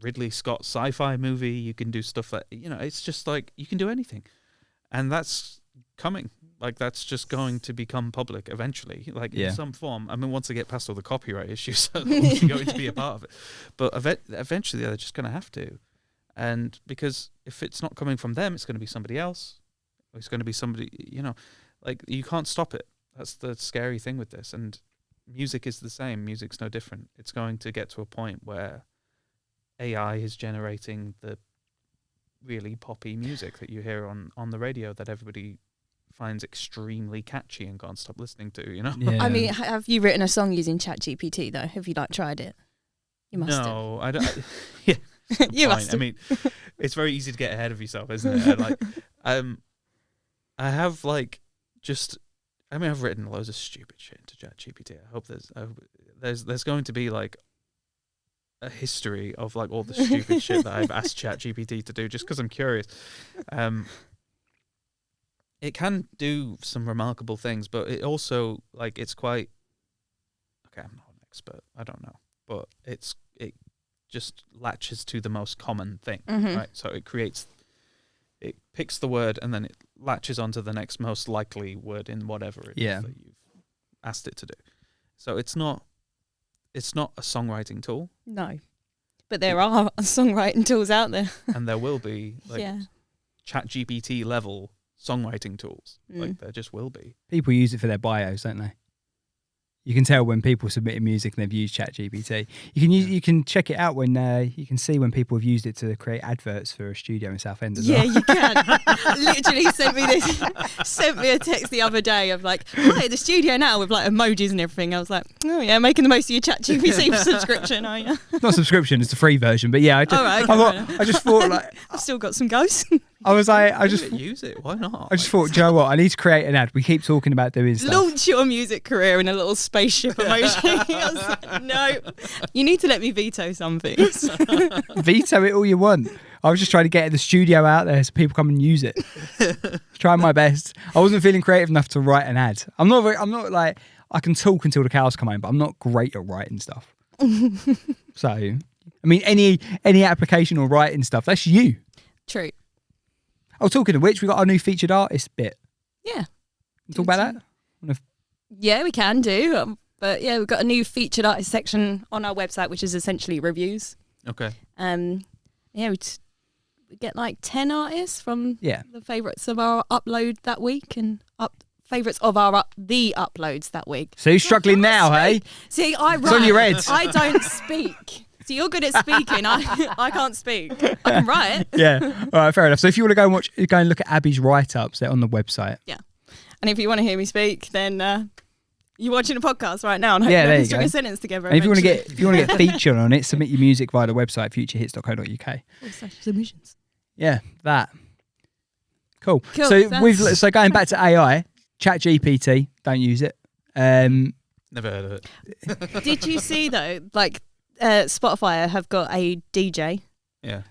Ridley Scott sci-fi movie. You can do stuff that, it's just like you can do anything. And that's coming. Like, that's just going to become public eventually, like in some form. I mean, once they get past all the copyright issues, they're going to be a part of it. But eventually they're just going to have to. And because if it's not coming from them, it's going to be somebody else. Or it's going to be somebody, like you can't stop it. That's the scary thing with this. And music is the same. Music's no different. It's going to get to a point where AI is generating the really poppy music that you hear on the radio that everybody finds extremely catchy and can't stop listening to, Yeah. I mean, have you written a song using ChatGPT though? Have you tried it? You must have. No, I don't. Yeah. You must have. I mean, it's very easy to get ahead of yourself, isn't it? Like, I have I've written loads of stupid shit into ChatGPT. I hope there's going to be like a history of like all the stupid shit that I've asked ChatGPT to do just because I'm curious. It can do some remarkable things, but it also like it's quite okay. I'm not an expert. I don't know, but it just latches to the most common thing, right? So it picks the word and then it latches onto the next most likely word in whatever it is that you've asked it to do. So it's not a songwriting tool. No, but there are songwriting tools out there, and there will be ChatGPT level songwriting tools. Like there just will be. People use it for their bios, don't they? You can tell when people submitting music and they've used ChatGPT. You can check it out when you can see when people have used it to create adverts for a studio in Southend as well. Yeah, you can. Literally sent me a text the other day of like, hi, the studio now with like emojis and everything. I was like, oh yeah, making the most of your ChatGPT subscription, are you? Not subscription, it's a free version, but yeah, I just thought like I've still got some ghosts. I just use it. Why not? I just thought, do you know what? I need to create an ad. We keep talking about doing stuff. Launch your music career in a little spaceship emoji. I was like, no, you need to let me veto some things. Veto it all you want. I was just trying to get the studio out there so people come and use it. Trying my best. I wasn't feeling creative enough to write an ad. I'm not like I can talk until the cows come home, but I'm not great at writing stuff. So, I mean, any application or writing stuff, that's you. True. Oh, talking of which, we got our new featured artist bit. Yeah. Talk about that? Yeah, we can do. But yeah, we've got a new featured artist section on our website, which is essentially reviews. Okay. Yeah, we get like 10 artists from the favourites of our upload that week and favourites of the uploads that week. So you're struggling now, hey? See, I write. It's on your head. I don't speak. So you're good at speaking. I can't speak. I can write. Yeah. All right, fair enough. So if you want to go and look at Abby's write-ups, they're on the website. Yeah. And if you want to hear me speak, then you're watching a podcast right now and hoping I can string a sentence together. And if you want to get featured on it, submit your music via the website futurehits.co.uk. Submissions. Yeah, that. Cool. So going back to AI, ChatGPT, don't use it. Never heard of it. Did you see though, like Spotify have got a DJ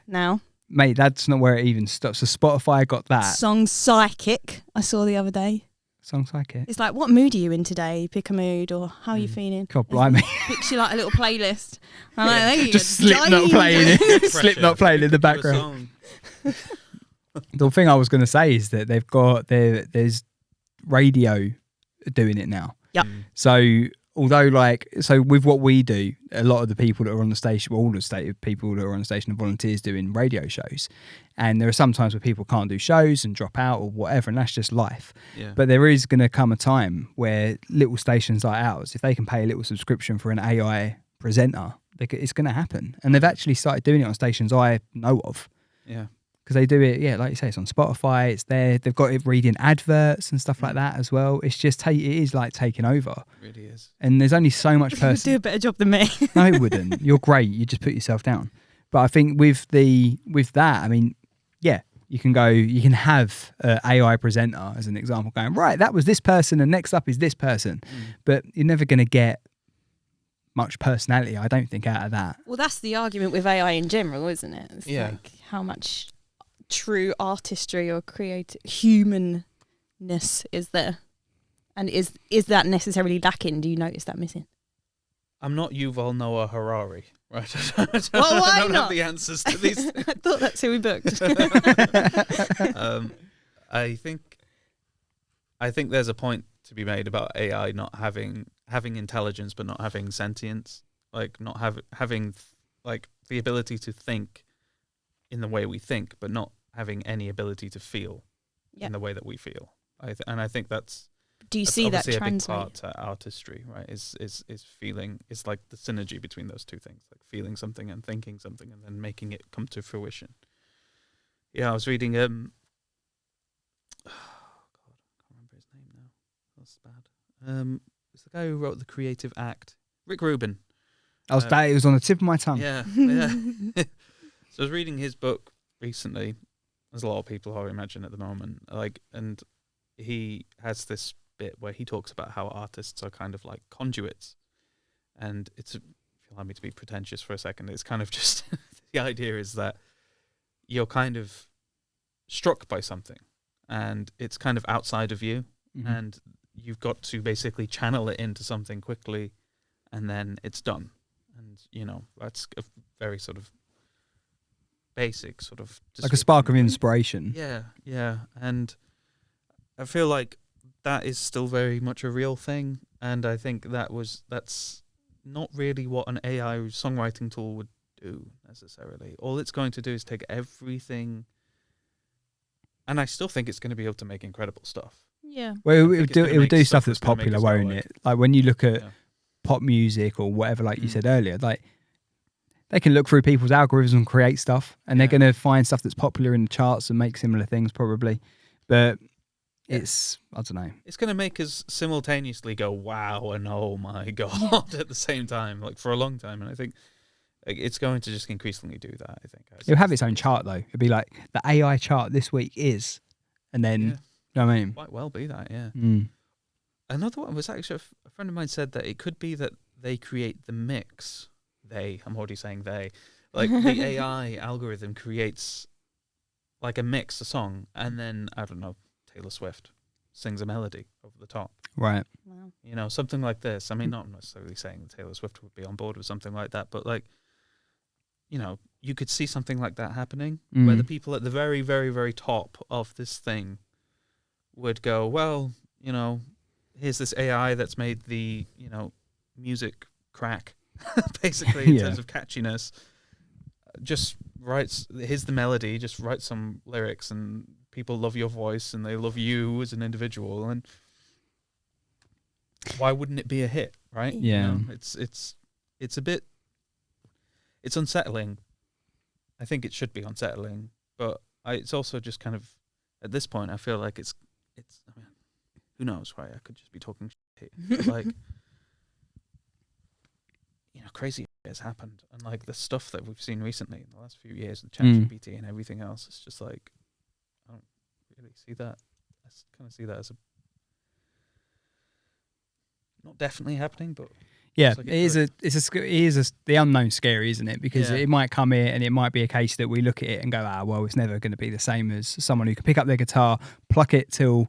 now? Mate, that's not where it even stops. So Spotify got that. Song Psychic, I saw the other day. Song Psychic. It's like, what mood are you in today? Pick a mood, or how are you feeling? God, blimey. Picks you like a little playlist. I'm like, there you just go. Slipknot playing it. Slipknot playing in the background. The thing I was going to say is that there's radio doing it now. Yep. So although with what we do, a lot of the people that are on the station, all the people that are on the station are volunteers doing radio shows. And there are some times where people can't do shows and drop out or whatever, and that's just life. Yeah. But there is going to come a time where little stations like ours, if they can pay a little subscription for an AI presenter, it's going to happen. And they've actually started doing it on stations I know of. Yeah. Because they do it, like you say, it's on Spotify, it's there. They've got it reading adverts and stuff like that as well. It's just, it is like taking over. It really is. And there's only so much You would do a better job than me. No, it wouldn't. You're great. You just put yourself down. But I think with that, I mean, yeah, you can have an AI presenter as an example going, right, that was this person and next up is this person. But you're never going to get much personality, I don't think, out of that. Well, that's the argument with AI in general, isn't it? It's like how much true artistry or creative humanness is there? And is that necessarily lacking? Do you notice that missing? I'm not Yuval Noah Harari, right? Well, why I don't not? have the answers to these things. I thought that's who we booked. I think there's a point to be made about AI not having intelligence but not having sentience, like not having like the ability to think in the way we think, but not having any ability to feel in the way that we feel. And I think that's. Do you see that translate? A big part translate? to artistry, right? Is feeling, is like the synergy between those two things, like feeling something and thinking something, and then making it come to fruition. Yeah, I was reading. Oh God, I can't remember his name now. That's bad. It's the guy who wrote The Creative Act, Rick Rubin. It was on the tip of my tongue. Yeah, yeah. So I was reading his book recently. There's a lot of people, I imagine, at the moment. And he has this bit where he talks about how artists are kind of like conduits, and if you allow me to be pretentious for a second, it's kind of just the idea is that you're kind of struck by something, and it's kind of outside of you, and you've got to basically channel it into something quickly, and then it's done. And that's a very sort of basic sort of like a spark of inspiration. Yeah, and I feel like that is still very much a real thing, and I think that's not really what an AI songwriting tool would do necessarily. All it's going to do is take everything, and I still think it's going to be able to make incredible stuff. Yeah. Well, it would do stuff that's gonna make popular, us go won't away. it? Like when you look at pop music or whatever, like you said earlier, like they can look through people's algorithms and create stuff, and they're going to find stuff that's popular in the charts and make similar things probably. But it's, I don't know. It's going to make us simultaneously go, wow, and oh my God at the same time, like for a long time. And I think it's going to just increasingly do that, I think. It'll have its own chart though. It'll be like the AI chart this week is, and then, you know what I mean? Might well be that, yeah. Mm. Another one was actually, a friend of mine said that it could be that they create the mix. I'm already saying they. Like the AI algorithm creates like a mix, a song, and then, I don't know, Taylor Swift sings a melody over the top. Right. Wow. Something like this. I mean, not necessarily saying that Taylor Swift would be on board with something like that, but like, you could see something like that happening where the people at the very, very, very top of this thing would go, well, here's this AI that's made the, music crack, basically, in terms of catchiness. Just here's the melody, just write some lyrics, and people love your voice and they love you as an individual, and why wouldn't it be a hit, right? Yeah. It's a bit, it's unsettling. I think it should be unsettling, but it's also just kind of, at this point, I feel like it's I mean, who knows, right? I could just be talking shit here. But like, crazy has happened, and like the stuff that we've seen recently in the last few years, the ChatGPT and everything else, it's just like, I don't really see that. I kind of see that as not definitely happening, but yeah, like it is the unknown scary, isn't it? Because it might come here, and it might be a case that we look at it and go, well, it's never going to be the same as someone who can pick up their guitar, pluck it to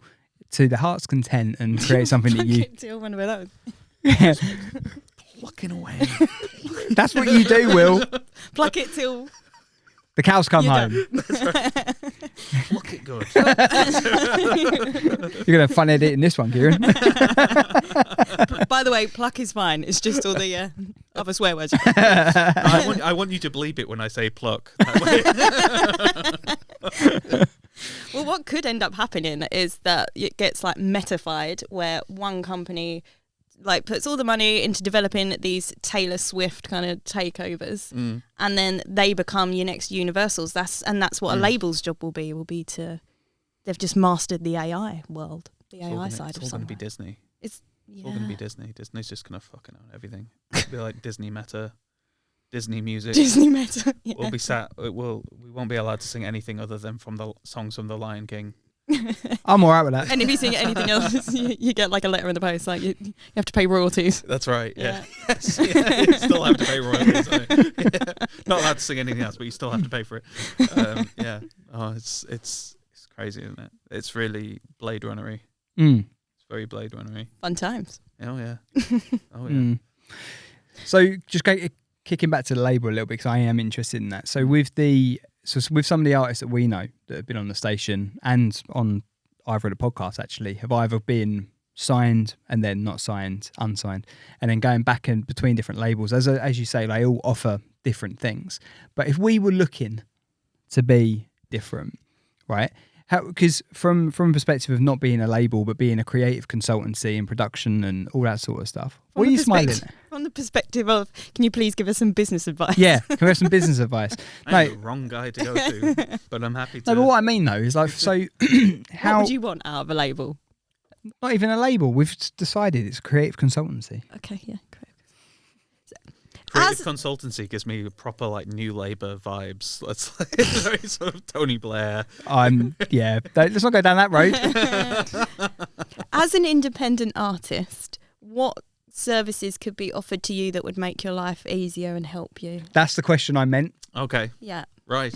the heart's content, and create something that you. I wonder where that was. plucking away. That's what you do, Will. Pluck it till the cows come home. Pluck it good. You're going to have fun editing this one, Kieran. By the way, pluck is fine. It's just all the other swear words. I want you to bleep it when I say pluck. Well, what could end up happening is that it gets like metafied, where one company like puts all the money into developing these Taylor Swift kind of takeovers, and then they become your next Universals. That's what a label's job will be to, they've just mastered the AI world, the AI side of something. It's all going to be Disney. It's all going to be Disney. Disney's just going to fucking own everything. It'll be like Disney Meta, Disney Music. Disney Meta. Yeah. We'll be we won't be allowed to sing anything other than from the songs from The Lion King. I'm all right with that. And if you see anything else, you get like a letter in the post, like you have to pay royalties. That's right. Yeah. Yeah. Yes. Yeah. You still have to pay royalties. Yeah. Not allowed to sing anything else, but you still have to pay for it. Yeah. Oh, it's crazy, isn't it? It's really Blade Runner-y. It's very Blade Runner-y. Fun times. Oh yeah. Oh yeah. So just kicking back to the label a little bit, because I am interested in that. So with some of the artists that we know that have been on the station and on either of the podcasts actually have either been signed and then not signed, unsigned, and then going back and between different labels. As you say, they all offer different things. But if we were looking to be different, right? Because from a perspective of not being a label but being a creative consultancy and production and all that sort of stuff, what are you smiling at? From the perspective of, can you please give us some business advice? Yeah, can we have some business advice? I'm the wrong guy to go to, but I'm happy to. No, but what I mean though is like, so how What would you want out of a label? not even a label? We've decided it's a creative consultancy. Okay, yeah, correct. Creative consultancy gives me proper like New Labour vibes. Let's like very sort of Tony Blair. Yeah. Let's not go down that road. As an independent artist, what services could be offered to you that would make your life easier and help you? That's the question I meant. Okay. Yeah. Right.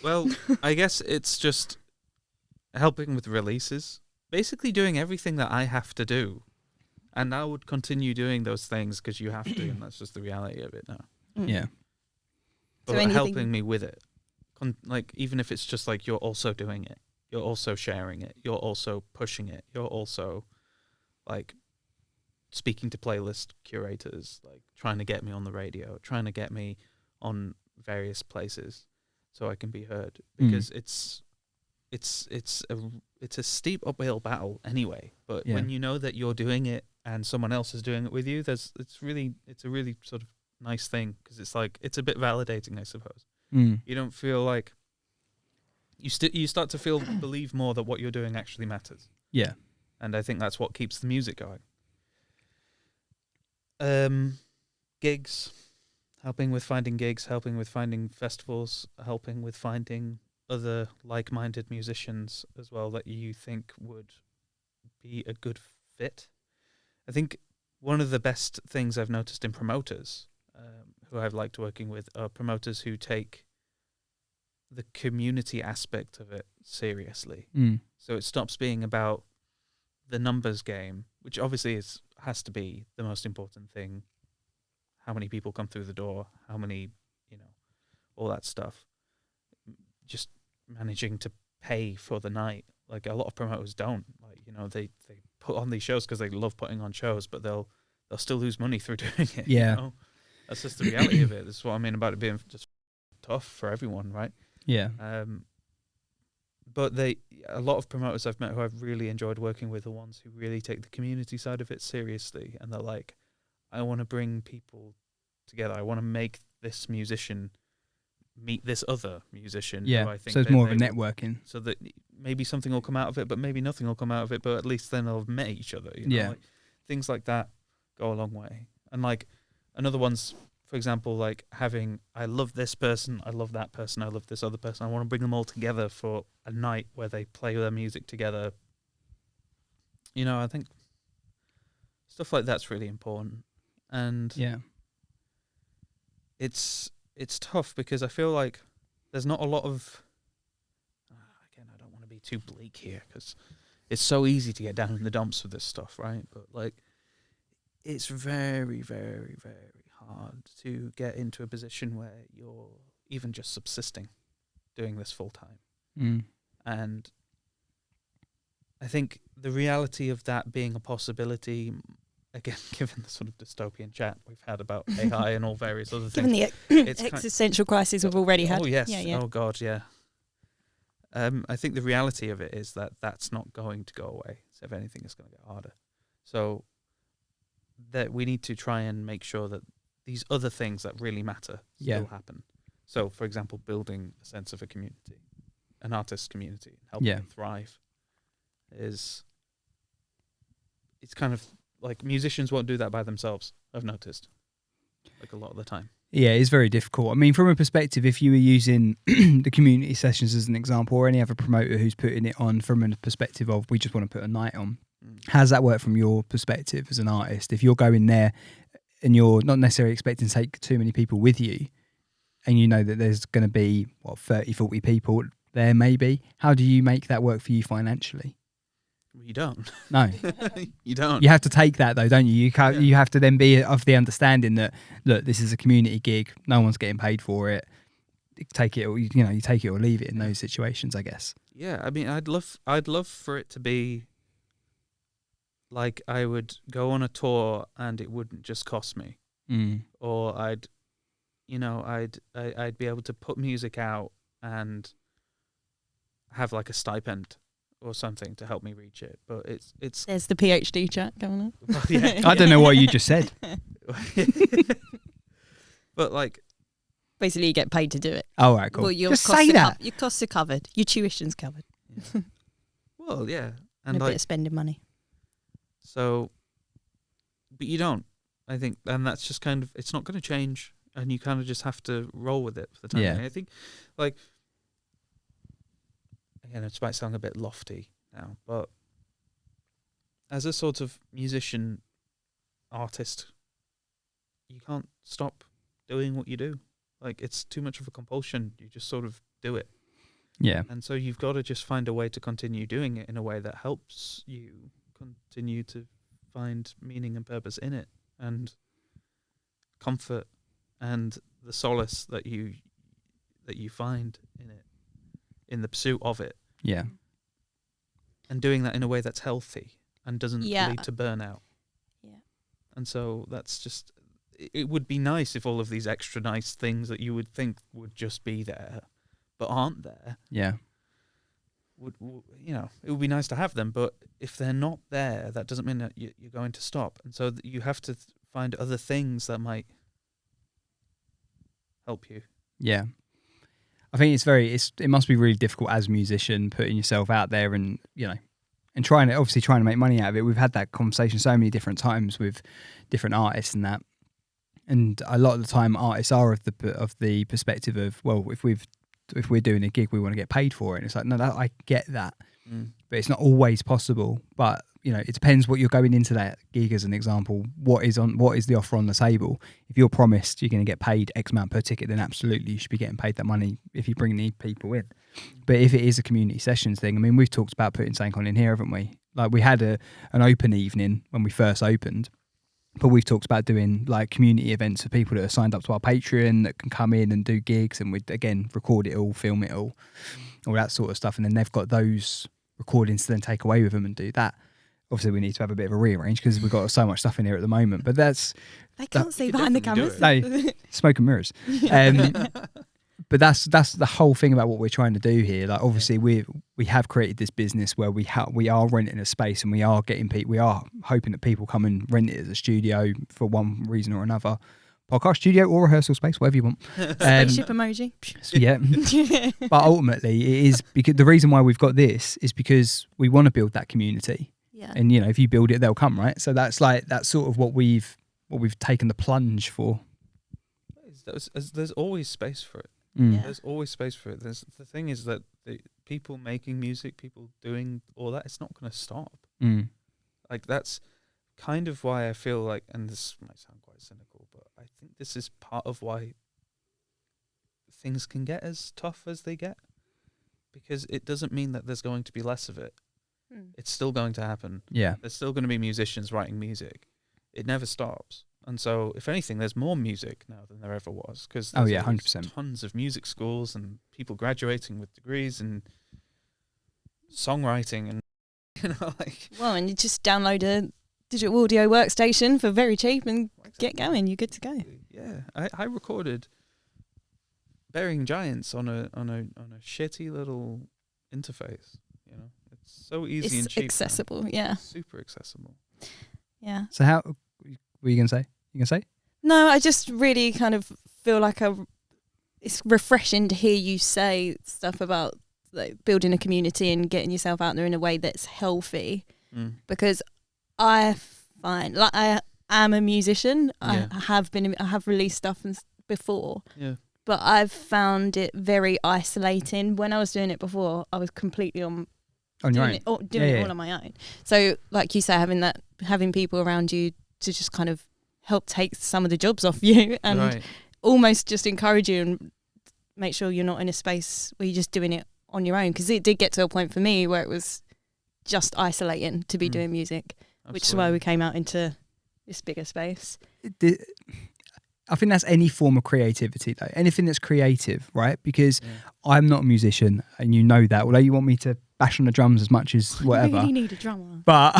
Well, I guess it's just helping with releases. Basically doing everything that I have to do. And I would continue doing those things because you have to, and that's just the reality of it now. Yeah. But So helping me with it. Like, even if it's just like you're also doing it, you're also sharing it, you're also pushing it, you're also, like, speaking to playlist curators, like, trying to get me on the radio, trying to get me on various places so I can be heard. Because it's a steep uphill battle anyway. But when you know that you're doing it and someone else is doing it with you, it's a really sort of nice thing, because it's like it's a bit validating, I suppose. You don't feel like you start to believe more that what you're doing actually matters. Yeah, and I think that's what keeps the music going. Gigs, helping with finding gigs, helping with finding festivals, helping with finding other like-minded musicians as well that you think would be a good fit. I think one of the best things I've noticed in promoters, who I've liked working with, are promoters who take the community aspect of it seriously. So it stops being about the numbers game, which obviously has to be the most important thing. How many people come through the door, how many, all that stuff. Just managing to pay for the night. Like, a lot of promoters don't. Like, they put on these shows because they love putting on shows, but they'll still lose money through doing it. Yeah. That's just the reality of it. That's what I mean about it being just tough for everyone, right? Yeah. But a lot of promoters I've met who I've really enjoyed working with are ones who really take the community side of it seriously, and they're like, I want to bring people together. I want to make this musician meet this other musician. Yeah, who I think so it's more of a networking. So that maybe something will come out of it, but maybe nothing will come out of it, but at least then they'll have met each other. Yeah. Like, things like that go a long way. And like another one's, for example, like having, I love this person, I love that person, I love this other person. I want to bring them all together for a night where they play their music together. I think stuff like that's really important. And it's tough because I feel like there's not a lot of, again, I don't want to be too bleak here because it's so easy to get down in the dumps with this stuff, right? But like, it's very, very, very hard to get into a position where you're even just subsisting doing this full time. And I think the reality of that being a possibility, again, given the sort of dystopian chat we've had about AI and all various other Given things. the existential crisis we've already had. Oh, yes. Yeah. Oh, God, yeah. I think the reality of it is that that's not going to go away. So if anything, it's going to get harder. So that we need to try and make sure that these other things that really matter still happen. So, for example, building a sense of a community, an artist community, helping them thrive it's kind of like musicians won't do that by themselves, I've noticed, like a lot of the time. Yeah, it's very difficult. I mean, from a perspective, if you were using the community sessions as an example, or any other promoter who's putting it on from a perspective of we just want to put a night on, how does that work from your perspective as an artist? If you're going there and you're not necessarily expecting to take too many people with you, and you know that there's going to be, 30, 40 people there maybe, how do you make that work for you financially? You don't. No. You don't. You have to take that though, don't you? You can't, You have to then be of the understanding that, look, this is a community gig. No one's getting paid for it. Take it, or you take it or leave it in those situations, I guess. Yeah, I mean, I'd love for it to be like I would go on a tour and it wouldn't just cost me, or I'd be able to put music out and have like a stipend or something to help me reach it. But it's there's the PhD chat going on. Well, yeah. I don't know what you just said. But like, basically, you get paid to do it. Oh, right, cool. Well, your just costs say are that. your costs are covered. Your tuition's covered. Yeah. Well, yeah, And a bit of spending money. So, but you don't. I think, and that's just kind of, it's not going to change, and you kind of just have to roll with it for the time being. I think, like, again, it might sound a bit lofty now, but as a sort of musician, artist, you can't stop doing what you do. Like, it's too much of a compulsion. You just sort of do it. Yeah. And so you've got to just find a way to continue doing it in a way that helps you continue to find meaning and purpose in it, and comfort and the solace that you find in it, in the pursuit of it. Yeah. And doing that in a way that's healthy and doesn't lead to burnout. Yeah. And so that's just, it would be nice if all of these extra nice things that you would think would just be there but aren't there. Yeah. Would it would be nice to have them, but if they're not there, that doesn't mean that you're going to stop. And so you have to find other things that might help you. Yeah. I think it must be really difficult as a musician putting yourself out there and, and trying to make money out of it. We've had that conversation so many different times with different artists and that. And a lot of the time artists are of the perspective of, well, if we're doing a gig, we want to get paid for it. And it's like, no, I get that, but it's not always possible. But it depends what you're going into that gig as an example. What is the offer on the table? If you're promised you're going to get paid X amount per ticket, then absolutely you should be getting paid that money if you bring the people in. But if it is a community sessions thing, I mean, we've talked about putting something on in here, haven't we? Like, we had an open evening when we first opened. But we've talked about doing like community events for people that are signed up to our Patreon that can come in and do gigs, and we'd again record it all, film it all that sort of stuff, and then they've got those recordings to then take away with them and do that. Obviously, we need to have a bit of a rearrange because we've got so much stuff in here at the moment. But they can't see behind the cameras. No, smoke and mirrors. But that's the whole thing about what we're trying to do here. Like, obviously, we have created this business where we are renting a space, and we are hoping that people come and rent it as a studio for one reason or another, podcast studio or rehearsal space, whatever you want. Spaceship emoji. Yeah. But ultimately, it is because the reason why we've got this is because we want to build that community. Yeah. And if you build it, they'll come, right? So that's sort of what we've taken the plunge for. There's always space for it. Yeah. There's always space for it. The thing is that the people making music, people doing all that, it's not going to stop. Like, that's kind of why I feel like, and this might sound quite cynical, but I think this is part of why things can get as tough as they get, because it doesn't mean that there's going to be less of it. It's still going to happen. Yeah. There's still going to be musicians writing music. It never stops. And so, if anything, there's more music now than there ever was, because 100%. Tons of music schools and people graduating with degrees in songwriting, and Well, and you just download a digital audio workstation for very cheap and get going. You're good to go. Yeah, I recorded Burying Giants on a shitty little interface. It's so easy and cheap. It's accessible. Now. Yeah. Super accessible. Yeah. So how were you gonna say? You gonna say? No, I just really kind of feel like it's refreshing to hear you say stuff about like building a community and getting yourself out there in a way that's healthy. Because I find, like, I am a musician. Yeah. I have released stuff and before. Yeah. But I've found it very isolating. When I was doing it before, I was completely on your doing own. it all on my own. So, like you say, having people around you to just kind of help take some of the jobs off you and almost just encourage you and make sure you're not in a space where you're just doing it on your own. Because it did get to a point for me where it was just isolating to be doing music, which is why we came out into this bigger space. I think that's any form of creativity, though. Anything that's creative, right? Because I'm not a musician, and you know that. Although you want me to bash on the drums as much as whatever. You really need a drummer. But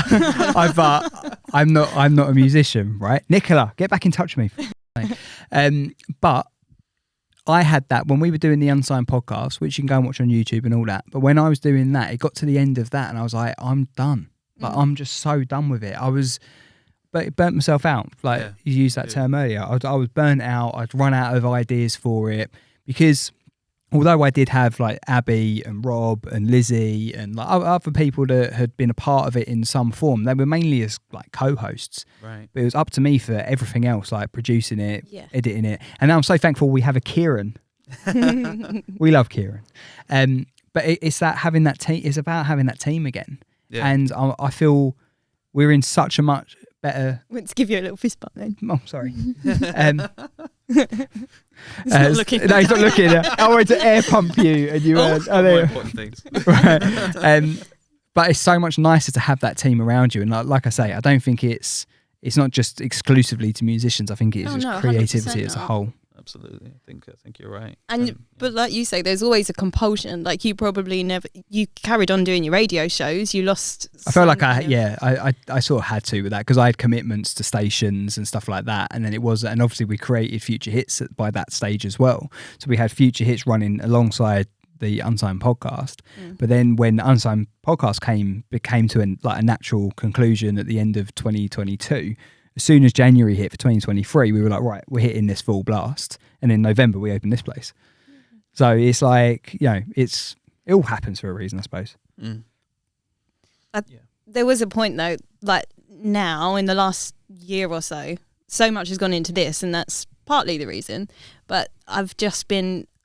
I'm not a musician, right? Nicola, get back in touch with me. But I had that when we were doing the Unsigned podcast, which you can go and watch on YouTube and all that. But when I was doing that, it got to the end of that, and I was like, I'm done. Like I'm just so done with it. But it burnt myself out. Like you used that term earlier. I was burnt out. I'd run out of ideas for it because although I did have like Abby and Rob and Lizzie and like other people that had been a part of it in some form, they were mainly as like co-hosts. Right. But it was up to me for everything else, like producing it, editing it. And I'm so thankful we have a Kieran. We love Kieran. But it's that having that team. It's about having that team again. Yeah. And I feel we're in such a much better. Let's give you a little fist bump then. Oh, sorry. He's not looking. No, he's not looking. I wanted to air pump you, and you were. More important things. Right. But it's so much nicer to have that team around you, and like I say, I don't think it's not just exclusively to musicians. I think it's just creativity as a whole. Absolutely, I think you're right. And but like you say, there's always a compulsion. Like you probably you carried on doing your radio shows. You lost. I felt like I sort of had to with that because I had commitments to stations and stuff like that. And then and obviously we created Future Hits by that stage as well. So we had Future Hits running alongside the Unsigned podcast. But then when the Unsigned podcast became to a natural conclusion at the end of 2022. As soon as January hit for 2023, we were like, right, we're hitting this full blast. And in November, we opened this place. So it's like, it all happens for a reason, I suppose. There was a point, though, like now, in the last year or so much has gone into this, and that's partly the reason. But I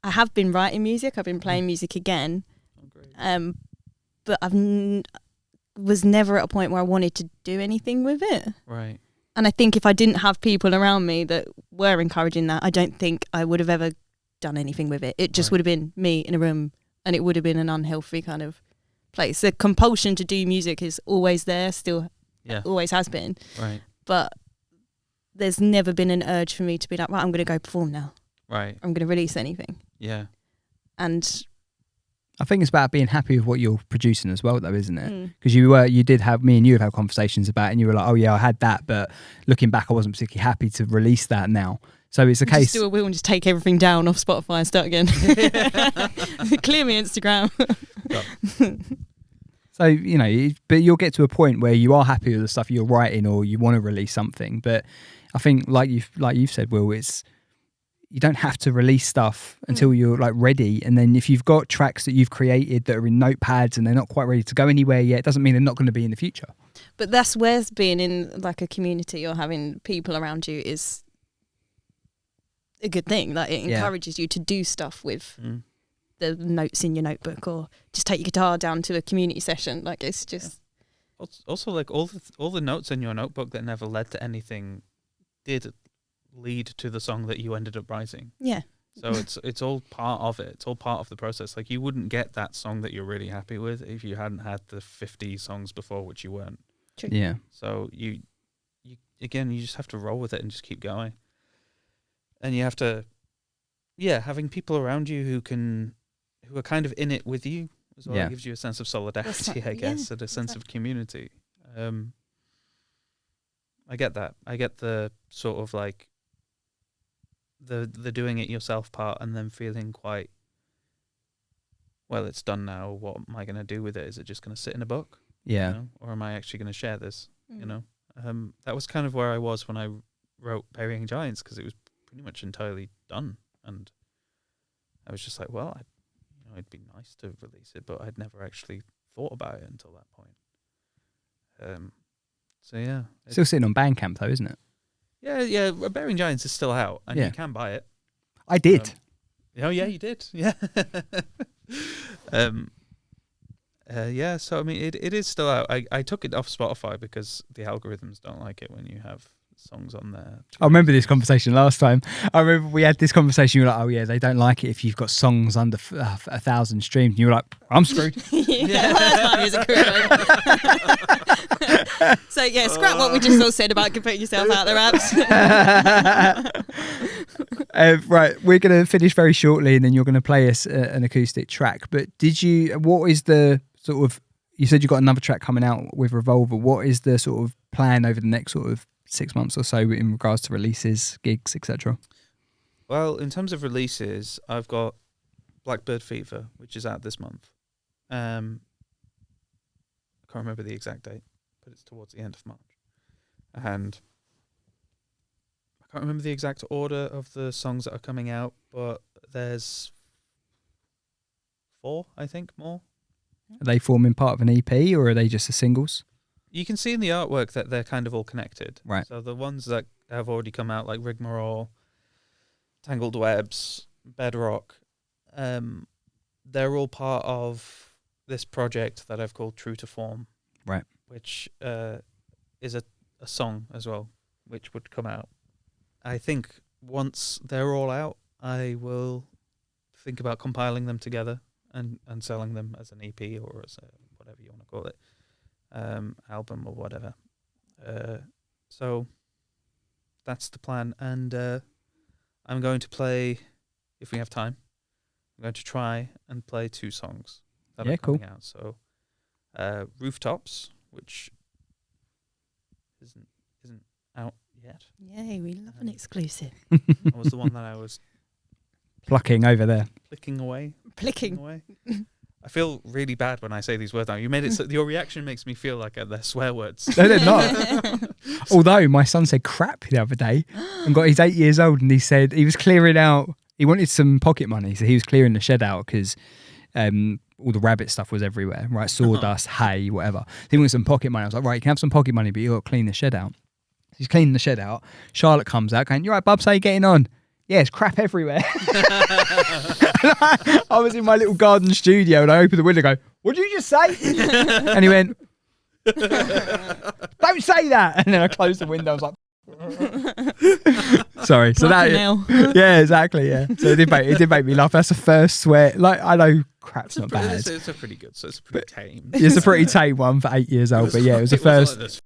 have been writing music. I've been playing music again. Oh, great. But was never at a point where I wanted to do anything with it. Right. And I think if I didn't have people around me that were encouraging that, I don't think I would have ever done anything with it. It just would have been me in a room, and it would have been an unhealthy kind of place. The compulsion to do music is always there, still always has been. Right. But there's never been an urge for me to be like, right, I'm going to go perform now. Right. I'm going to release anything. Yeah. And I think it's about being happy with what you're producing as well, though, isn't it? Because you did have, me and you have had conversations about it, and you were like, oh yeah, I had that, but looking back, I wasn't particularly happy to release that now. So it's a case. Just do a wheel and just take everything down off Spotify and start again. Clear me Instagram. So, but you'll get to a point where you are happy with the stuff you're writing, or you want to release something. But I think, like you've said, Will, you don't have to release stuff until you're like ready. And then if you've got tracks that you've created that are in notepads and they're not quite ready to go anywhere yet, it doesn't mean they're not going to be in the future. But that's where being in like a community or having people around you is a good thing. Like it encourages you to do stuff with the notes in your notebook, or just take your guitar down to a community session. Like it's just also like all the notes in your notebook that never led to anything did lead to the song that you ended up writing. Yeah. So it's all part of it. It's all part of the process. Like you wouldn't get that song that you're really happy with if you hadn't had the 50 songs before which you weren't. True. Yeah. So you just have to roll with it and just keep going. And you have to having people around you who are kind of in it with you as well. It gives you a sense of solidarity, I guess, and a sense of community. I get that. I get the sort of like the doing it yourself part, and then feeling quite, well, it's done now. What am I going to do with it? Is it just going to sit in a book? Yeah. Or am I actually going to share this? That was kind of where I was when I wrote Burying Giants, because it was pretty much entirely done. And I was just like, well, it'd be nice to release it, but I'd never actually thought about it until that point. So yeah. Still sitting on Bandcamp though, isn't it? Yeah. Burying Giants is still out, and you can buy it. I did. Oh yeah, you did. Yeah. Yeah. So I mean, it is still out. I took it off Spotify because the algorithms don't like it when you have songs on there. I remember this conversation last time. I remember we had this conversation. You were like, "Oh yeah, they don't like it if you've got songs under 1,000 streams." And you were like, "I'm screwed." That's my music career. So yeah, scrap what we just all said about putting yourself out there, Abs. Right, we're going to finish very shortly, and then you're going to play us an acoustic track. But what is the sort of, you said you got another track coming out with Revolver. What is the sort of plan over the next sort of 6 months or so in regards to releases, gigs, etc.? Well, in terms of releases, I've got Blackbird Fever, which is out this month. I can't remember the exact date, but it's towards the end of March. And I can't remember the exact order of the songs that are coming out, but there's 4, I think, more. Are they forming part of an EP, or are they just the singles? You can see in the artwork that they're kind of all connected. Right. So the ones that have already come out, like Rigmarole, Tangled Webs, Bedrock, they're all part of this project that I've called True to Form. Right. Which is a song as well, which would come out. I think once they're all out, I will think about compiling them together and selling them as an EP or as a, whatever you want to call it, album or whatever. So that's the plan. And I'm going to play, if we have time, I'm going to try and play 2 songs that are coming out. So Rooftops, which isn't out yet. Yay, we love an exclusive. That was the one that I was Plucking over there. Plicking away. Plicking. I feel really bad when I say these words now. You made it so your reaction makes me feel like they're swear words. No, they're not. Although my son said crap the other day and he's 8 years old, and he said he was clearing out, he wanted some pocket money, so he was clearing the shed out because all the rabbit stuff was everywhere, right? Sawdust, hay, whatever. So he wanted some pocket money. I was like, right, you can have some pocket money, but you got to clean the shed out. So he's cleaning the shed out. Charlotte comes out going, "You all right, Bubs, how you getting on?" "Yeah, it's crap everywhere." I was in my little garden studio and I opened the window and go, "What did you just say?" And he went, "Don't say that." And then I closed the window. I was like, sorry. So that, yeah, exactly. Yeah. So it did make me laugh. That's the first swear. Like, I know crap's not bad. It's a pretty good, so it's pretty tame. It's a pretty tame one for 8 years old, but yeah, it was the first. It's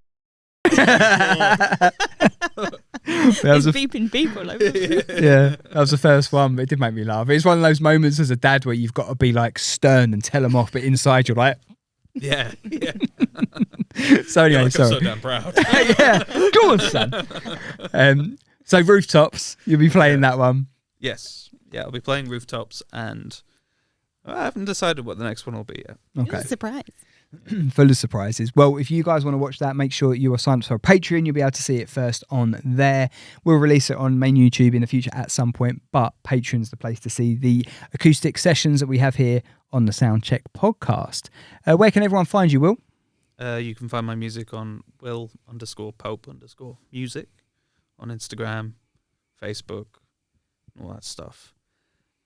beeping people over. Yeah, that was the first one, but it did make me laugh. It's one of those moments as a dad where you've got to be like stern and tell them off, but inside you're like, yeah. So anyway, I'm sorry. so damn proud. Yeah, go on, son. So Rooftops, you'll be playing that one. Yes, yeah, I'll be playing Rooftops, and I haven't decided what the next one will be yet. Okay, surprise. Full of surprises. Well, if you guys want to watch that, make sure you are signed up for Patreon. You'll be able to see it first on there. We'll release it on main YouTube in the future at some point, but Patreon's the place to see the acoustic sessions that we have here on the Soundcheck podcast. Where can everyone find you, Will? You can find my music on Will_Pope_music on Instagram, Facebook, all that stuff.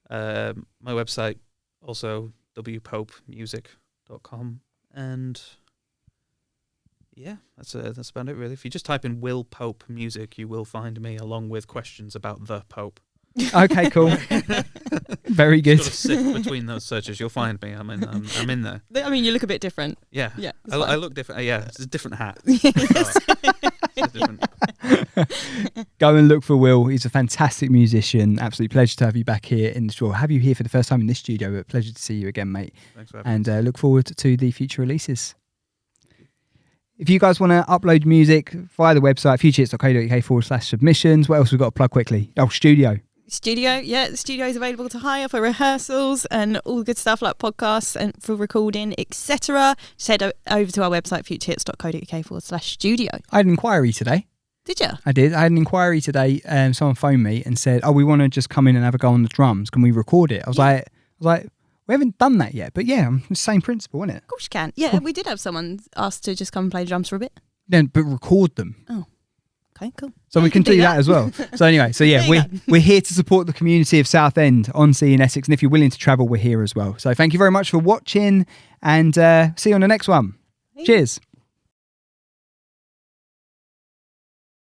My website also wpopemusic.com. And yeah, that's about it really. If you just type in Will Pope Music, you will find me along with questions about the Pope. Okay, cool. Very good. Just gotta sift between those searches, you'll find me. I'm in there. I mean, you look a bit different. Yeah, yeah. I look different. Yeah, it's a different hat. Go and look for Will. He's a fantastic musician. Absolute pleasure to have you back here in the studio. Have you here for the first time in this studio, but pleasure to see you again, mate. Thanks for having me. And look forward to the future releases. If you guys want to upload music via the website, futurehits.co.uk/submissions. What else we've got to plug quickly? Oh, studio. The studio is available to hire for rehearsals and all the good stuff like podcasts and for recording, etc. Just head over to our website, futurehits.co.uk/studio. I had an inquiry today. Did you? I did. I had an inquiry today. Someone phoned me and said, "Oh, we want to just come in and have a go on the drums. Can we record it?" I was like, we haven't done that yet, but yeah, the same principle, isn't it? Of course you can. Yeah, we did have someone ask to just come and play drums for a bit. Then, but record them. Oh, Okay, cool. So we can do that as well. So anyway, so yeah, we're here to support the community of Southend on Sea in Essex. And if you're willing to travel, we're here as well. So thank you very much for watching, and see you on the next one. Cheers.